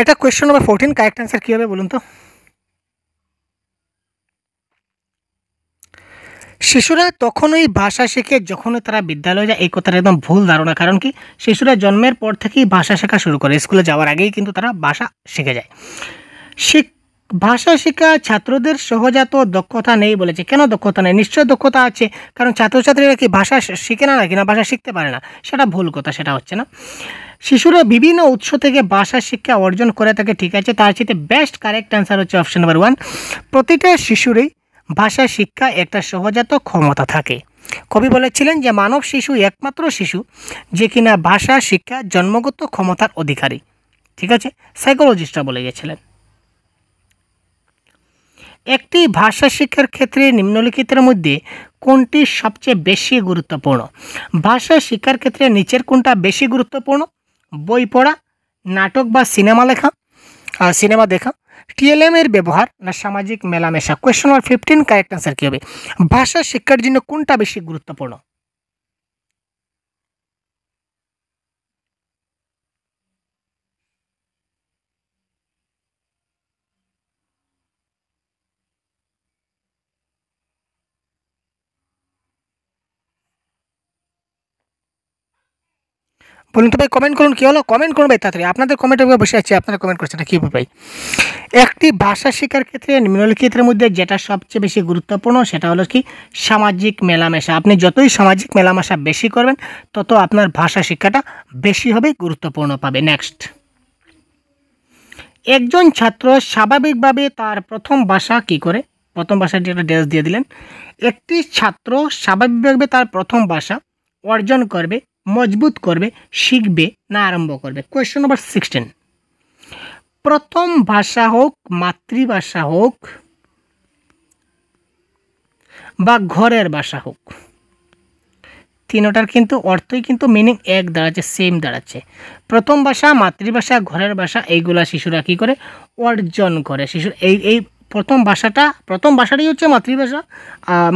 এটা কোয়েশ্চন নাম্বার 14, কারেক্ট অ্যান্সার কী হবে বলুন তো? শিশুরা তখনই ভাষা শেখে যখনই তারা বিদ্যালয়ে যায়। এই কথাটা একদম ভুল ধারণা। কারণ কি, শিশুরা জন্মের পর থেকেই ভাষা শেখা শুরু করে, স্কুলে যাওয়ার আগেই কিন্তু তারা ভাষা শিখে যায়। ভাষা শেখা ছাত্রদের সহজাত দক্ষতা নেই বলেছে। কেন দক্ষতা নেই? নিশ্চয় দক্ষতা আছে, কারণ ছাত্রছাত্রীরা কি ভাষা শিখে না নাকি না ভাষা শিখতে পারে না? সেটা ভুল কথা, সেটা হচ্ছে না। শিশুরা বিভিন্ন উৎস থেকে ভাষা শিক্ষা অর্জন করে থাকে, ঠিক আছে। তার সাথে বেস্ট কারেক্ট অ্যান্সার হচ্ছে অপশন নাম্বার 1। প্রতিটা শিশুরই ভাষা শিক্ষা একটা সহজাত ক্ষমতা থাকে। কবি বলেছিলেন যে মানব শিশু একমাত্র শিশু যে কিনা ভাষা শিক্ষা জন্মগত ক্ষমতার অধিকারী। ঠিক আছে, সাইকোলজিস্টরা বলে গেছিলেন। একটি ভাষা শিক্ষার ক্ষেত্রে নিম্নলিখিতের মধ্যে কোনটি সবচেয়ে বেশি গুরুত্বপূর্ণ? ভাষা শিক্ষার ক্ষেত্রে নিচের কোনটা বেশি গুরুত্বপূর্ণ? বই পড়া, নাটক বা সিনেমা দেখা, টিএলএম এর ব্যবহার না সামাজিক মেলামেশা? কোয়েশ্চন নাম্বার 15, কারেক্ট অ্যান্সার কী হবে? ভাষা শিক্ষার জন্য কোনটা বেশি গুরুত্বপূর্ণ? বলুন তো ভাই, কমেন্ট করুন। কী হলো? কমেন্ট করুন ভাই তাড়াতাড়ি, আপনাদের কমেন্টের উপরে বসে আছে, আপনারা কমেন্ট করছেন না কী ভাই? একটি ভাষা শেখার ক্ষেত্রে নিম্নলিখিতের মধ্যে যেটা সবচেয়ে বেশি গুরুত্বপূর্ণ সেটা হলো কি সামাজিক মেলামেশা। আপনি যতই সামাজিক মেলামেশা বেশি করবেন তত আপনার ভাষা শিক্ষাটা বেশি হবে, গুরুত্বপূর্ণ পাবে। নেক্সট, একজন ছাত্র স্বাভাবিকভাবে তার প্রথম ভাষা কি করে? প্রথম ভাষাটি একটা ড্যাশ দিয়ে দিলেন। একটি ছাত্র স্বাভাবিকভাবে তার প্রথম ভাষা অর্জন করবে, মজবুত করবে, শিখবে না আরম্ভ করবে? Question number 16। প্রথম ভাষা হোক, মাতৃভাষা হোক বা ঘরের ভাষা হোক, তিনটার কিন্তু অর্থই কিন্তু মিনিং এক দাঁড়াচ্ছে, সেম দাঁড়াচ্ছে। প্রথম ভাষা, মাতৃভাষা, ঘরের ভাষা, এইগুলা শিশুরা কী করে অর্জন করে? শিশুর এই প্রথম ভাষাটি হচ্ছে মাতৃভাষা,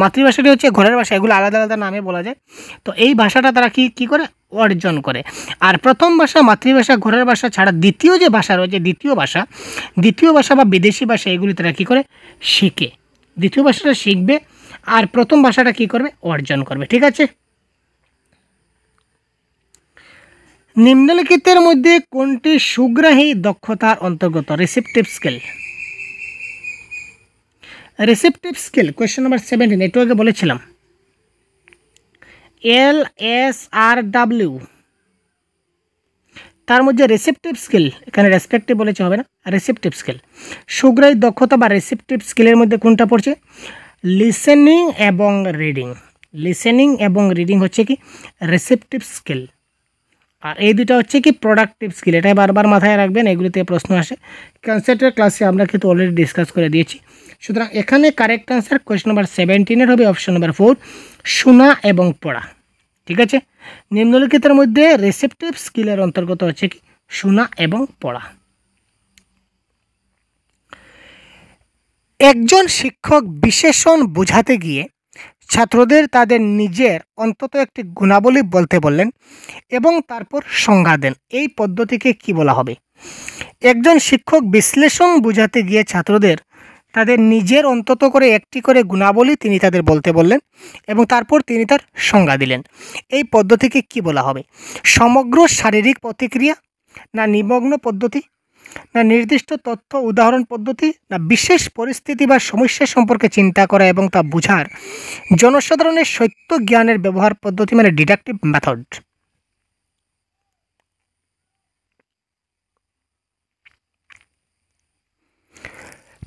মাতৃভাষাটি হচ্ছে ঘরের ভাষা, এগুলো আলাদা আলাদা নামে বলা যায়। তো এই ভাষাটা তারা কী করে অর্জন করে। আর প্রথম ভাষা, মাতৃভাষা, ঘরের ভাষা ছাড়া দ্বিতীয় যে ভাষা রয়েছে, দ্বিতীয় ভাষা বা বিদেশি ভাষা, এগুলি তারা কী করে শিখে। দ্বিতীয় ভাষাটা শিখবে আর প্রথম ভাষাটা কী করবে অর্জন করবে। ঠিক আছে, নিম্নলিখিতের মধ্যে কোনটি সুগ্রাহী দক্ষতার অন্তর্গত? Receptive skill. Receptive skill question number 17, একটু আগে বলেছিলাম LSRW, তার মধ্যে রিসেপটিভ স্কিল, এখানে রেসপেক্টিভ বলেছে হবে না, রিসেপটিভ স্কিল। সুগ্রাহী দক্ষতা বা রিসেপটিভ স্কিলের মধ্যে কোনটা পড়ছে? লিসেনিং এবং রিডিং। লিসেনিং এবং রিডিং হচ্ছে কি রিসেপটিভ স্কিল, আর এই দুটো হচ্ছে কি প্রোডাক্টিভ স্কিল। এটাই বারবার মাথায় রাখবেন, এগুলিতে প্রশ্ন আসে। কনসেপ্টের ক্লাসে আমরা কিন্তু অলরেডি ডিসকাস করে দিয়েছি। সুতরাং এখানে কারেক্ট আনসার কোয়েশ্চেন নাম্বার 17 হবে অপশন নাম্বার 4, শোনা এবং পড়া। ঠিক আছে, নিম্নলিখিতের মধ্যে রিসেপটিভ স্কিলের অন্তর্গত হচ্ছে কি শোনা এবং পড়া। একজন শিক্ষক বিশেষণ বোঝাতে গিয়ে ছাত্রদের তাদের নিজের অন্তত একটি গুণাবলী বলতে বললেন এবং তারপর সংজ্ঞা দেন। এই পদ্ধতিকে কি বলা হবে? একজন শিক্ষক বিশ্লেষণ বোঝাতে গিয়ে ছাত্রদের তাদের নিজের অন্তত করে একটি করে গুণাবলী তিনি তাদের বলতে বললেন এবং তারপর তিনি তার সংজ্ঞা দিলেন। এই পদ্ধতিকে কি বলা হবে? সমগ্র শারীরিক প্রতিক্রিয়া, না নিমগ্ন পদ্ধতি, না নির্দিষ্ট তথ্য উদাহরণ পদ্ধতি, না বিশেষ পরিস্থিতি বা সমস্যা সম্পর্কে চিন্তা করা এবং তা বোঝার জনসাধারণের সত্য জ্ঞানের ব্যবহার পদ্ধতি, মানে ডিডাকটিভ মেথড।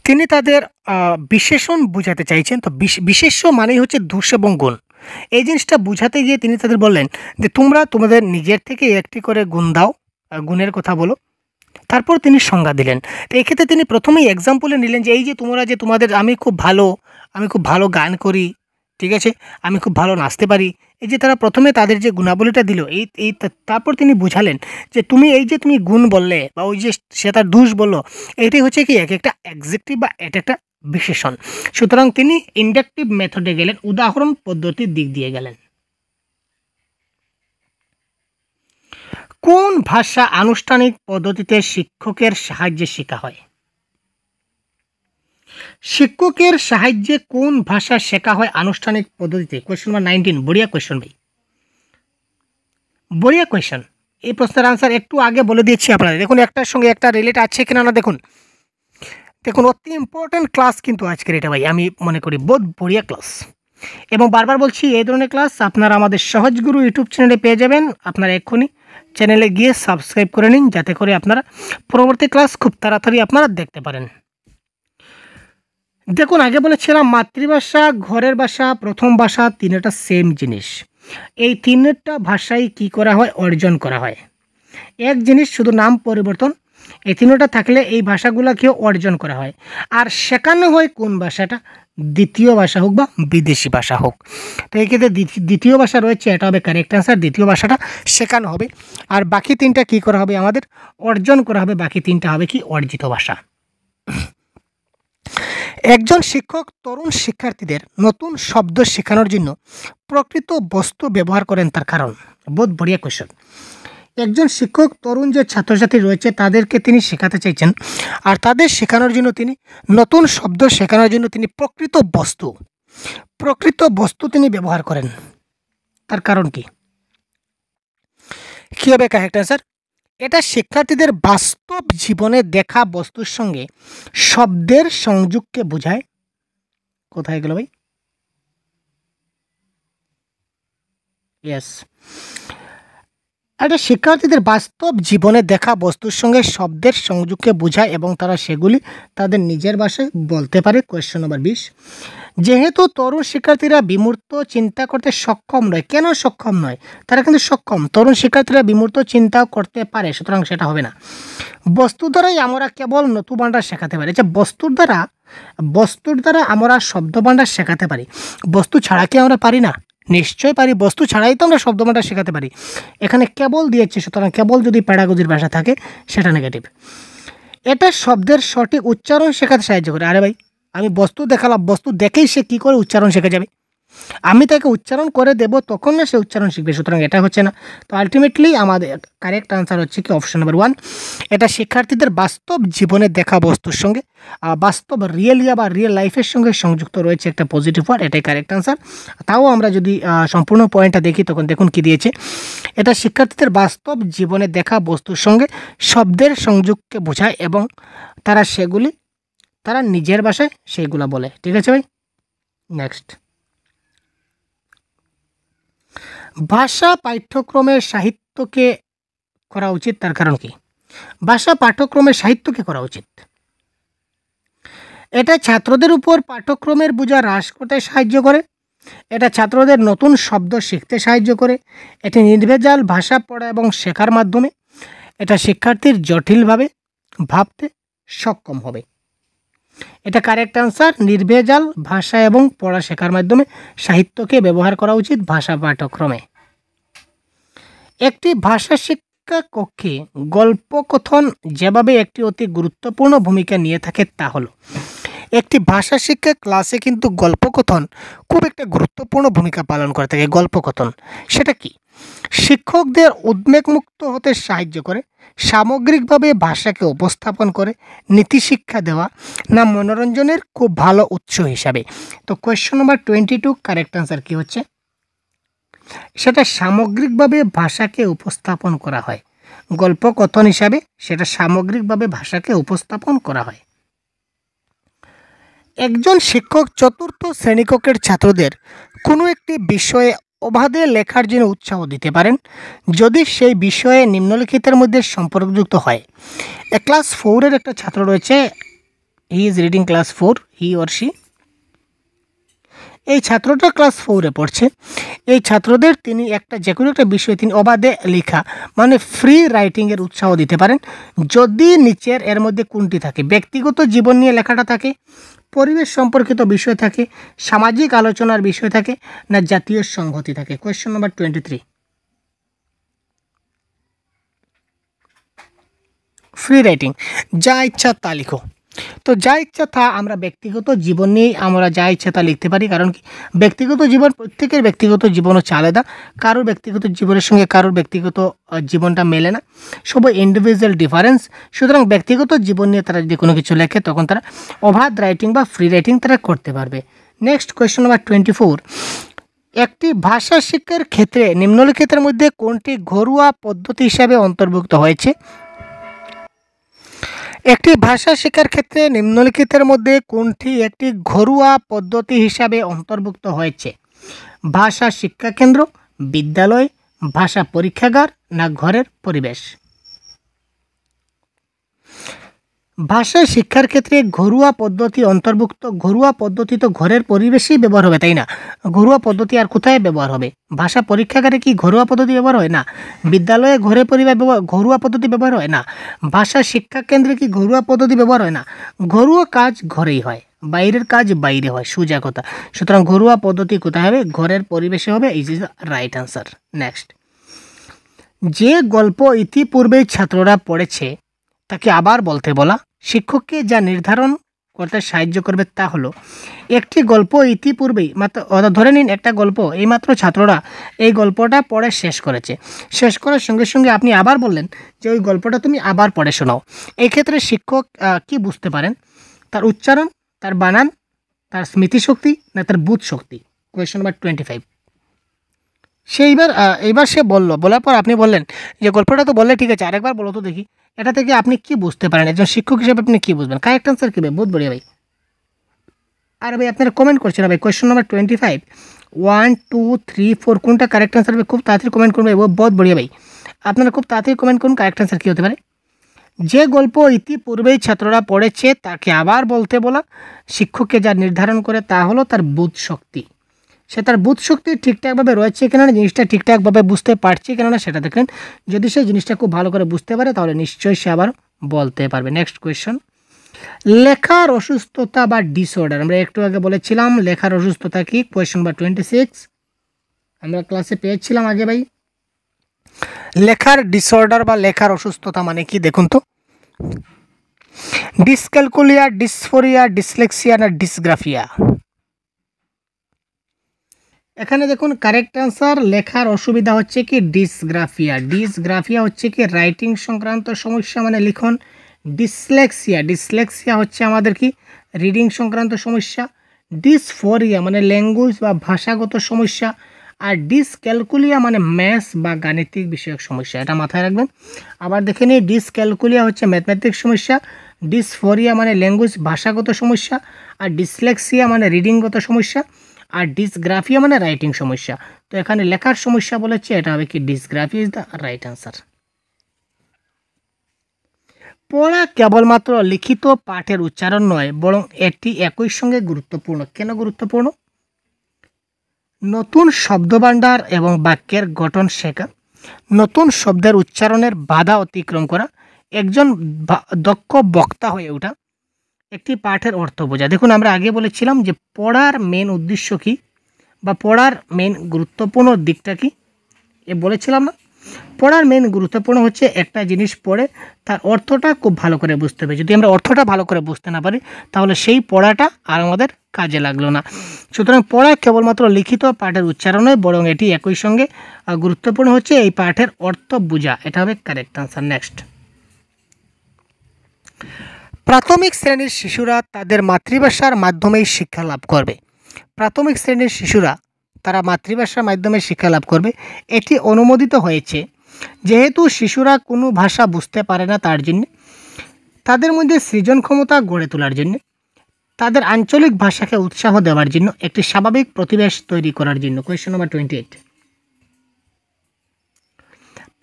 তিনি তাদের বিশেষণ বোঝাতে চাইছেন। তো বিশেষ্য মানেই হচ্ছে দোষ এবং গুণ। এই জিনিসটা বোঝাতে গিয়ে তিনি তাদের বললেন যে তোমরা তোমাদের নিজের থেকে একটি করে গুণ দাও, গুণের কথা বলো। তারপর তিনি সংজ্ঞা দিলেন। তো এক্ষেত্রে তিনি প্রথমেই এক্সাম্পলে নিলেন যে এই যে তোমরা যে তোমাদের আমি খুব ভালো গান করি, ঠিক আছে, আমি খুব ভালো নাচতে পারি। এই যে তারা প্রথমে তাদের যে গুণাবলীটা দিল, তারপর তিনি বুঝালেন যে তুমি এই যে তুমি গুণ বললে বা ওই যে সে তার দোষ বললো, এটাই হচ্ছে কি একটা অ্যাডজেক্টিভ বা এটা একটা বিশেষণ। সুতরাং তিনি ইন্ডাকটিভ মেথডে গেলেন, উদাহরণ পদ্ধতির দিক দিয়ে গেলেন। কোন ভাষা আনুষ্ঠানিক পদ্ধতিতে শিক্ষকের সাহায্যে শেখা হয়? শিক্ষকের সাহায্যে কোন ভাষা শেখা হয় আনুষ্ঠানিক পদ্ধতিতে? কোয়েশ্চন নাম্বার 19, বড়িয়া কোয়েশ্চন ভাই, বড়িয়া কোয়েশ্চন। এই প্রশ্নের আনসার একটু আগে বলে দিয়েছি আপনাদের। দেখুন একটার সঙ্গে একটা রিলেট আছে কিনা না, দেখুন অতি ইম্পর্টেন্ট ক্লাস কিন্তু আজকের এটা ভাই, আমি মনে করি বহুত বড়িয়া ক্লাস। এবং বারবার বলছি এই ধরনের ক্লাস আপনারা আমাদের সহজ গুরু ইউটিউব চ্যানেলে পেয়ে যাবেন। আপনারা এক্ষুনি চ্যানেলে গিয়ে সাবস্ক্রাইব করে নিন, যাতে করে আপনারা পরবর্তী ক্লাস খুব তাড়াতাড়ি আপনারা দেখতে পারেন। দেখুন আগে বলেছিলাম মাতৃভাষা, ঘরের ভাষা, প্রথম ভাষা তিনটা সেম জিনিস। এই তিনটা ভাষাই কি করা হয়? অর্জন করা হয়। এক জিনিস শুধু নাম পরিবর্তন, এই তিনটা থাকলে এই ভাষাগুলোকেও অর্জন করা হয়। আর শেখানো হয় কোন ভাষাটা? দ্বিতীয় ভাষা হোক বা বিদেশি ভাষা হোক। তো এই ক্ষেত্রে দ্বিতীয় ভাষা রয়েছে, এটা হবে কারেক্ট অ্যান্সার। দ্বিতীয় ভাষাটা শেখানো হবে আর বাকি তিনটা কি করা হবে? আমাদের অর্জন করা হবে। বাকি তিনটা হবে কি? অর্জিত ভাষা। একজন শিক্ষক তরুণ শিক্ষার্থীদের নতুন শব্দ শেখানোর জন্য প্রকৃত বস্তু ব্যবহার করেন, তার কারণ? বহুত বড়িয়া কোয়েশ্চন। একজন শিক্ষক তরুণ যে ছাত্রছাত্রী রয়েছে তাদেরকে তিনি শেখাতে চাইছেন, আর তাদের শেখানোর জন্য তিনি নতুন শব্দ শেখানোর জন্য তিনি প্রকৃত বস্তু তিনি ব্যবহার করেন। তার কারণ কি? কী হবে কারেক্ট অ্যান্সার? এটা শিক্ষার্থীদের বাস্তব জীবনে দেখা বস্তুর সঙ্গে শব্দের সংযোগকে বোঝায়। কোথায় গেল ভাই? ইয়েস, এটা শিক্ষার্থীদের বাস্তব জীবনে দেখা বস্তুর সঙ্গে শব্দের সংযোগকে বোঝায় এবং তারা সেগুলি তাদের নিজের ভাষায় বলতে পারে। কোয়েশ্চন নাম্বার 20, যেহেতু তরুণ শিক্ষার্থীরা বিমূর্ত চিন্তা করতে সক্ষম নয়, কেন সক্ষম নয়? তারা কিন্তু সক্ষম। তরুণ শিক্ষার্থীরা বিমূর্ত চিন্তাও করতে পারে, সুতরাং সেটা হবে না। বস্তু দ্বারাই আমরা কেবল নতুন ভাণ্ডার শেখাতে পারি। আচ্ছা, বস্তুর দ্বারা আমরা শব্দ ভাণ্ডার শেখাতে পারি, বস্তু ছাড়া কি আমরা পারি না? নিশ্চয়ই পারি। বস্তু ছাড়াই তো আমরা শব্দভাণ্ডার শেখাতে পারি। এখানে কেবল দিয়েছে, সুতরাং কেবল যদি প্যাডাগজির ভাষা থাকে সেটা নেগেটিভ। এটা শব্দের সঠিক উচ্চারণ শেখাতে সাহায্য করে। আরে ভাই, আমি বস্তু দেখালাম, বস্তু দেখেই সে কী করে উচ্চারণ শেখা যাবে? আমি তাকে উচ্চারণ করে দেব, তখন না সে উচ্চারণ শিখবে, সুতরাং এটা হচ্ছে না। তো আলটিমেটলি আমাদের কারেক্ট আনসার হচ্ছে কি অপশন নাম্বার 1। এটা শিক্ষার্থীদের বাস্তব জীবনে দেখা বস্তুর সঙ্গে বাস্তব রিয়েলিয়া বা রিয়েল লাইফের সঙ্গে সংযুক্ত রয়েছে একটা পজিটিভ ওয়ার্ড, এটাই কারেক্ট আনসার। তাও আমরা যদি সম্পূর্ণ পয়েন্টটা দেখি তখন দেখুন কি দিয়েছে। এটা শিক্ষার্থীদের বাস্তব জীবনে দেখা বস্তুর সঙ্গে শব্দের সংযোগকে বোঝায় এবং তারা নিজের ভাষায় সেইগুলা বলে। ঠিক আছে ভাই, নেক্সট। ভাষা পাঠ্যক্রমের সাহিত্যকে করা উচিত, তার কারণ কি? ভাষা পাঠ্যক্রমের সাহিত্যকে করা উচিত। এটা ছাত্রদের উপর পাঠ্যক্রমের বোঝা হ্রাস করতে সাহায্য করে, এটা ছাত্রদের নতুন শব্দ শিখতে সাহায্য করে, এটি নির্ভেজাল ভাষা পড়া এবং শেখার মাধ্যমে এটা শিক্ষার্থীর জটিলভাবে ভাবতে সক্ষম হবে। এটা কারেক্ট আনসার, নির্ভেজাল ভাষা এবং পড়া শেখার মাধ্যমে সাহিত্যকে ব্যবহার করা উচিত ভাষা পাঠ্যক্রমে। একটি ভাষা শিক্ষা কক্ষে গল্পকথন যেভাবে একটি অতি গুরুত্বপূর্ণ ভূমিকা নিয়ে থাকে তা হলো, একটি ভাষা শিক্ষা ক্লাসে কিন্তু গল্পকথন খুব একটা গুরুত্বপূর্ণ ভূমিকা পালন করে থাকে। গল্পকথন সেটা কি? শিক্ষকদের উদ্বেগমুক্ত হতে সাহায্য করে, সামগ্রিকভাবে ভাষাকে উপস্থাপন করে, নীতিশিক্ষা দেওয়া, না মনোরঞ্জনের খুব ভালো উৎস হিসাবে? তো কোয়েশ্চন নাম্বার 22 কারেক্ট আনসার কি হচ্ছে? সেটা সামগ্রিকভাবে ভাষাকে উপস্থাপন করা হয়। গল্পকথন হিসাবে সেটা সামগ্রিকভাবে ভাষাকে উপস্থাপন করা হয়। একজন শিক্ষক চতুর্থ শ্রেণীকক্ষের ছাত্রদের কোনো একটি বিষয়ে অবাধে লেখার জন্য উৎসাহ দিতে পারেন যদি সেই বিষয়ে নিম্নলিখিতের মধ্যে সম্পর্কযুক্ত হয়। ক্লাস 4-এর একটা ছাত্র রয়েছে, he is reading class 4, he or she. এই ছাত্রটা ক্লাস 4-এ পড়ছে। এই ছাত্রদের তিনি যে কোনো একটা বিষয়ে তিনি অবাধে লেখা মানে ফ্রি রাইটিংয়ের উৎসাহ দিতে পারেন যদি নিচের এর মধ্যে কোনটি থাকে? ব্যক্তিগত জীবন নিয়ে লেখাটা থাকে, পরিবেশ সম্পর্কিত বিষয় থাকে, সামাজিক আলোচনার বিষয় থাকে, না জাতীয় সংহতি থাকে? Question number 23। ফ্রি রাইটিং, যা ইচ্ছা তা লিখো। তো যা ইচ্ছা তা আমরা ব্যক্তিগত জীবন নিয়েই আমরা যা ইচ্ছা তা লিখতে পারি। কারণ কি? ব্যক্তিগত জীবন, প্রত্যেকের ব্যক্তিগত জীবন হচ্ছে আলাদা। কারোর ব্যক্তিগত জীবনের সঙ্গে কারোর ব্যক্তিগত জীবনটা মেলে না, সবই ইন্ডিভিজুয়াল ডিফারেন্স। সুতরাং ব্যক্তিগত জীবন নিয়ে তারা যদি কোনো কিছু লেখে তখন তারা অবাধ রাইটিং বা ফ্রি রাইটিং তারা করতে পারবে। Next question number 24। একটি ভাষা শিক্ষার ক্ষেত্রে নিম্নলিখিতের মধ্যে কোনটি ঘরোয়া পদ্ধতি হিসাবে অন্তর্ভুক্ত হয়েছে? একটি ভাষা শেখার ক্ষেত্রে নিম্নলিখিতের মধ্যে কোনটি একটি ঘরোয়া পদ্ধতি হিসাবে অন্তর্ভুক্ত হয়েছে? ভাষা শিক্ষা কেন্দ্র, বিদ্যালয়, ভাষা পরীক্ষাগার, না ঘরের পরিবেশ? ভাষা শিক্ষার ক্ষেত্রে ঘরোয়া পদ্ধতি অন্তর্ভুক্ত। ঘরোয়া পদ্ধতি তো ঘরের পরিবেশেই ব্যবহার হবে, তাই না? ঘরোয়া পদ্ধতি আর কোথায় ব্যবহার হবে? ভাষা পরীক্ষাগারে কি ঘরোয়া পদ্ধতি ব্যবহার হয়? না। বিদ্যালয়ে ঘরোয়া পদ্ধতি ব্যবহার হয়? না। ভাষা শিক্ষা কেন্দ্রে কি ঘরোয়া পদ্ধতি ব্যবহার হয়? না। ঘরোয়া কাজ ঘরেই হয়, বাইরের কাজ বাইরে হয়, সোজা কথা। সুতরাং ঘরোয়া পদ্ধতি কোথায় হবে? ঘরের পরিবেশে হবে। Is is right answer. Next. যে গল্প ইতিপূর্বেই ছাত্ররা পড়েছে তাকে আবার বলতে বলা শিক্ষককে যা নির্ধারণ করতে সাহায্য করবে তা হলো, একটি গল্প ইতিপূর্বেই ধরে নিন একটা গল্প এইমাত্র ছাত্ররা এই গল্পটা পড়ে শেষ করেছে, শেষ করার সঙ্গে সঙ্গে আপনি আবার বললেন যে ওই গল্পটা তুমি আবার পড়ে শোনাও। এই ক্ষেত্রে শিক্ষক কি বুঝতে পারেন? তার উচ্চারণ, তার বানান, তার স্মৃতিশক্তি, না তার বুধ শক্তি? Question number 25। এইবার সে বলার পর আপনি বললেন যে গল্পটা তো বললে ঠিক আছে, আরেকবার বলো তো দেখি। এটা থেকে আপনি কি বুঝতে পারেন? একজন শিক্ষক হিসেবে আপনি কি বুঝবেন? কারেক্ট আনসার কী ভাই? বহুত বড়িয়া ভাই। আর ভাই আপনারা কমেন্ট করছেন না ভাই। কোয়েশ্চন নাম্বার 25, 1 2 3 4 কোনটা কারেক্ট আনসার হবে? খুব তাড়াতাড়ি কমেন্ট করুন ভাই, বহুত বড়িয়া ভাই। আপনারা খুব তাড়াতাড়ি কমেন্ট করুন কারেক্ট আনসার কী হতে পারে। যে গল্প ইতিপূর্বেই ছাত্ররা পড়েছে তাকে আবার বলতে বলা শিক্ষককে যা নির্ধারণ করে তা হলো তার বুধ শক্তি। সে তার বুধ শক্তি ঠিকঠাকভাবে রয়েছে কিনা, জিনিসটা ঠিকঠাকভাবে বুঝতে পারছে কিনা সেটা দেখলেন। যদি সেই জিনিসটা খুব ভালো করে বুঝতে পারে তাহলে নিশ্চয়ই সে আবার বলতে পারবে। Next question. লেখার অসুস্থতা বা ডিসঅর্ডার, আমরা একটু আগে বলেছিলাম লেখার অসুস্থতা কি? কোয়েশ্চন নাম্বার 26 আমরা ক্লাসে পেয়েছিলাম আগে ভাই। লেখার ডিসঅর্ডার বা লেখার অসুস্থতা মানে কি দেখুন তো। ডিসক্যালকুলিয়া, ডিসফোরিয়া, ডিসলেক্সিয়া, না ডিসগ্রাফিয়া? এখানে দেখুন কারেক্ট অ্যান্সার লেখার অসুবিধা হচ্ছে কি ডিসগ্রাফিয়া। ডিসগ্রাফিয়া হচ্ছে কি রাইটিং সংক্রান্ত সমস্যা মানে লিখন। ডিসলেক্সিয়া, ডিসলেক্সিয়া হচ্ছে আমাদের কি রিডিং সংক্রান্ত সমস্যা। ডিসফোরিয়া মানে ল্যাঙ্গুয়েজ বা ভাষাগত সমস্যা। আর ডিসক্যালকুলিয়া মানে ম্যাথস বা গাণিতিক বিষয়ক সমস্যা, এটা মাথায় রাখবেন। আবার দেখে নিই, ডিসক্যালকুলিয়া হচ্ছে ম্যাথমেটিক্স সমস্যা, ডিসফোরিয়া মানে ল্যাঙ্গুয়েজ ভাষাগত সমস্যা, আর ডিসলেক্সিয়া মানে রিডিংগত সমস্যা, আর ডিসগ্রাফিয়া মানে রাইটিং সমস্যা। তো এখানে লেখার সমস্যা বলেছে, এটা হবে কি dysgraphia is the right answer. পড়া কেবলমাত্র লিখিত পাঠের উচ্চারণ নয়, বরং এটি একই সঙ্গে গুরুত্বপূর্ণ। কেন গুরুত্বপূর্ণ? নতুন শব্দভাণ্ডার এবং বাক্যের গঠন শেখা, নতুন শব্দের উচ্চারণের বাধা অতিক্রম করা, একজন দক্ষ বক্তা হয়ে ওঠা, একটি পাঠের অর্থ বোঝা। দেখুন আমরা আগে বলেছিলাম যে পড়ার মেন উদ্দেশ্য কী বা পড়ার মেন গুরুত্বপূর্ণ দিকটা কি, এ বলেছিলাম না? পড়ার মেন গুরুত্বপূর্ণ হচ্ছে একটা জিনিস পড়ে তার অর্থটা খুব ভালো করে বুঝতে হবে। যদি আমরা অর্থটা ভালো করে বুঝতে না পারি তাহলে সেই পড়াটা আর আমাদের কাজে লাগলো না। সুতরাং পড়া কেবলমাত্র লিখিত পাঠের উচ্চারণ নয়, বরং এটি একই সঙ্গে গুরুত্বপূর্ণ হচ্ছে এই পাঠের অর্থ বোঝা। এটা হবে কারেক্ট আনসার। নেক্সট, প্রাথমিক শ্রেণীর শিশুরা তাদের মাতৃভাষার মাধ্যমেই শিক্ষা লাভ করবে। প্রাথমিক শ্রেণীর শিশুরা তারা মাতৃভাষার মাধ্যমে শিক্ষা লাভ করবে। এটি অনুমোদিত হয়েছে যেহেতু শিশুরা কোনো ভাষা বুঝতে পারে না, তার জন্য তাদের মধ্যে সৃজন ক্ষমতা গড়ে তোলার জন্য, তাদের আঞ্চলিক ভাষাকে উৎসাহ দেওয়ার জন্য, একটি স্বাভাবিক পরিবেশ তৈরি করার জন্য। কোয়েশ্চেন নাম্বার 28,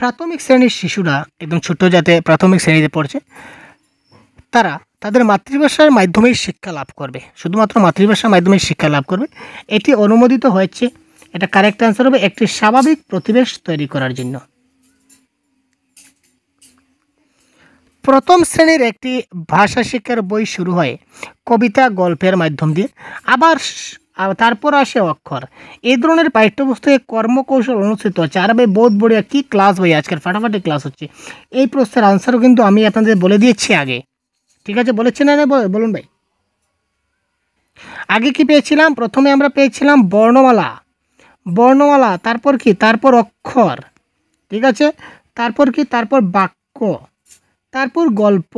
প্রাথমিক শ্রেণীর শিশুরা একদম ছোট যাতে প্রাথমিক শ্রেণীতে পড়ছে তারা তাদের মাতৃভাষার মাধ্যমেই শিক্ষা লাভ করবে, শুধুমাত্র মাতৃভাষার মাধ্যমে শিক্ষা লাভ করবে। এটি অনুমোদিত হয়েছে, এটা কারেক্ট অ্যান্সার হবে, একটি স্বাভাবিক পরিবেশ তৈরি করার জন্য। প্রথম শ্রেণীর একটি ভাষা শিক্ষার বই শুরু হয় কবিতা গল্পের মাধ্যম দিয়ে, আবার তারপর আসে অক্ষর। এই ধরনের পাঠ্যপুস্তকে কর্মকৌশল অনুষ্ঠিত হচ্ছে। আর ভাই বহুত বড়িয়া কী ক্লাস ভাই, আজকের ফাটাফাটি ক্লাস হচ্ছে। এই প্রশ্নের আনসারও কিন্তু আমি আপনাদের বলে দিয়েছি আগে, ঠিক আছে? বলেছেন না? বলুন ভাই। আগে কি পেয়েছিলাম? প্রথমে আমরা পেয়েছিলাম বর্ণমালা, বর্ণমালা, তারপর কি? তারপর অক্ষর, ঠিক আছে? তারপর কি? তারপর বাক্য, তারপর গল্প,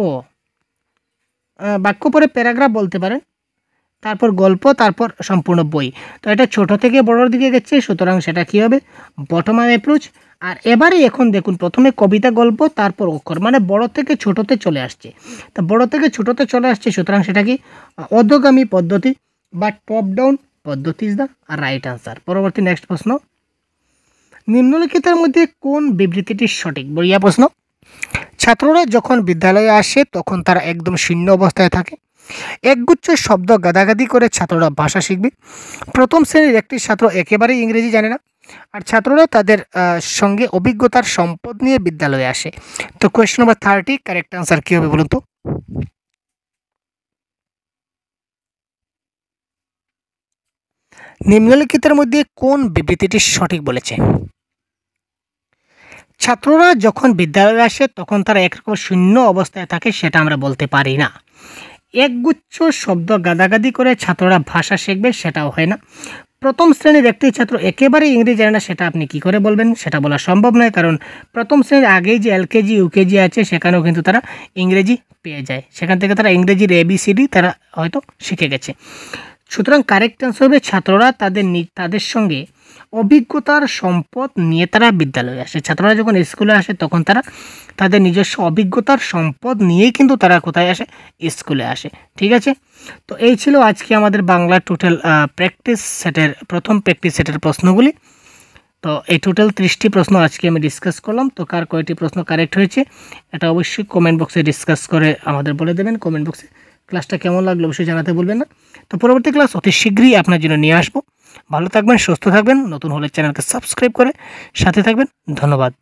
বাক্য পরে প্যারাগ্রাফ বলতে পারেন, তারপর গল্প, তারপর সম্পূর্ণ বই। তো এটা ছোট থেকে বড়োর দিকে গেছে, সুতরাং সেটা কী হবে? Bottom up approach. আর এবারে এখন দেখুন, প্রথমে কবিতা গল্প, তারপর অক্ষর, মানে বড় থেকে ছোটোতে চলে আসছে। তা বড় থেকে ছোটোতে চলে আসছে, সুতরাং সেটা কি অধোগামী পদ্ধতি বা টপ ডাউন পদ্ধতি ইজ দ্য রাইট আনসার। পরবর্তী নেক্সট প্রশ্ন, নিম্নলিখিতের মধ্যে কোন বিবৃতিটি সঠিক? বড়িয়া প্রশ্ন। ছাত্ররা যখন বিদ্যালয়ে আসে তখন তারা একদম শূন্য অবস্থায় থাকে। একগুচ্ছ শব্দ গাদাগাদি করে ছাত্ররা ভাষা শিখবে। প্রথম শ্রেণীর একটি ছাত্র একেবারেই ইংরেজি জানে না, আর ছাত্ররা তাদের সঙ্গে অভিজ্ঞতার সম্পদ নিয়ে বিদ্যালয়ে আসে। তো কোয়েশ্চন নাম্বার 30, কারেক্ট আনসার কী হবে বলুন তো? নিম্নলিখিতের মধ্যে কোন বিবৃতিটি সঠিক বলেছে? ছাত্ররা যখন বিদ্যালয়ে আসে তখন তারা একরকম শূন্য অবস্থায় থাকে, সেটা আমরা বলতে পারি না। একগুচ্ছ শব্দ গাদাগাদি করে ছাত্ররা ভাষা শিখবে, সেটাও হয় না। প্রথম শ্রেণীর একটি ছাত্র একেবারে ইংরেজি জানে না, সেটা আপনি কি করে বলবেন? সেটা বলা সম্ভব নয়, কারণ প্রথম শ্রেণীর আগেই যে এলকেজি ইউকেজি আছে সেখানেও কিন্তু তারা ইংরেজি পেয়ে যায়, সেখান থেকে তারা ইংরেজির ABCD তারা হয়তো শিখে গেছে। সুতরাং কারেক্ট অ্যান্সার হবে ছাত্ররা তাদের সঙ্গে অভিজ্ঞতার সম্পদ নিয়ে তারা বিদ্যালয়ে আসে। ছাত্ররা যখন স্কুলে আসে তখন তারা তাদের নিজস্ব অভিজ্ঞতার সম্পদ নিয়েই কিন্তু তারা কোথায় আসে? স্কুলে আসে, ঠিক আছে? তো এই ছিল আজকে আমাদের বাংলা টোটাল প্র্যাকটিস সেটের প্রথম প্র্যাকটিস সেটের প্রশ্নগুলি। তো এই টোটাল 30টি প্রশ্ন আজকে আমি ডিসকাস করলাম। তো কার কয়টি প্রশ্ন কারেক্ট হয়েছে এটা অবশ্যই কমেন্ট বক্সে ডিসকাস করে আমাদের বলে দেবেন। কমেন্ট বক্সে ক্লাসটা কেমন লাগলো অবশ্যই জানাতে বলবেন না। তো পরবর্তী ক্লাস অতি শীঘ্রই আপনার জন্য নিয়ে আসবো। ভালো থাকবেন, সুস্থ থাকবেন। নতুন হলে চ্যানেলকে সাবস্ক্রাইব করে সাথে থাকবেন। ধন্যবাদ।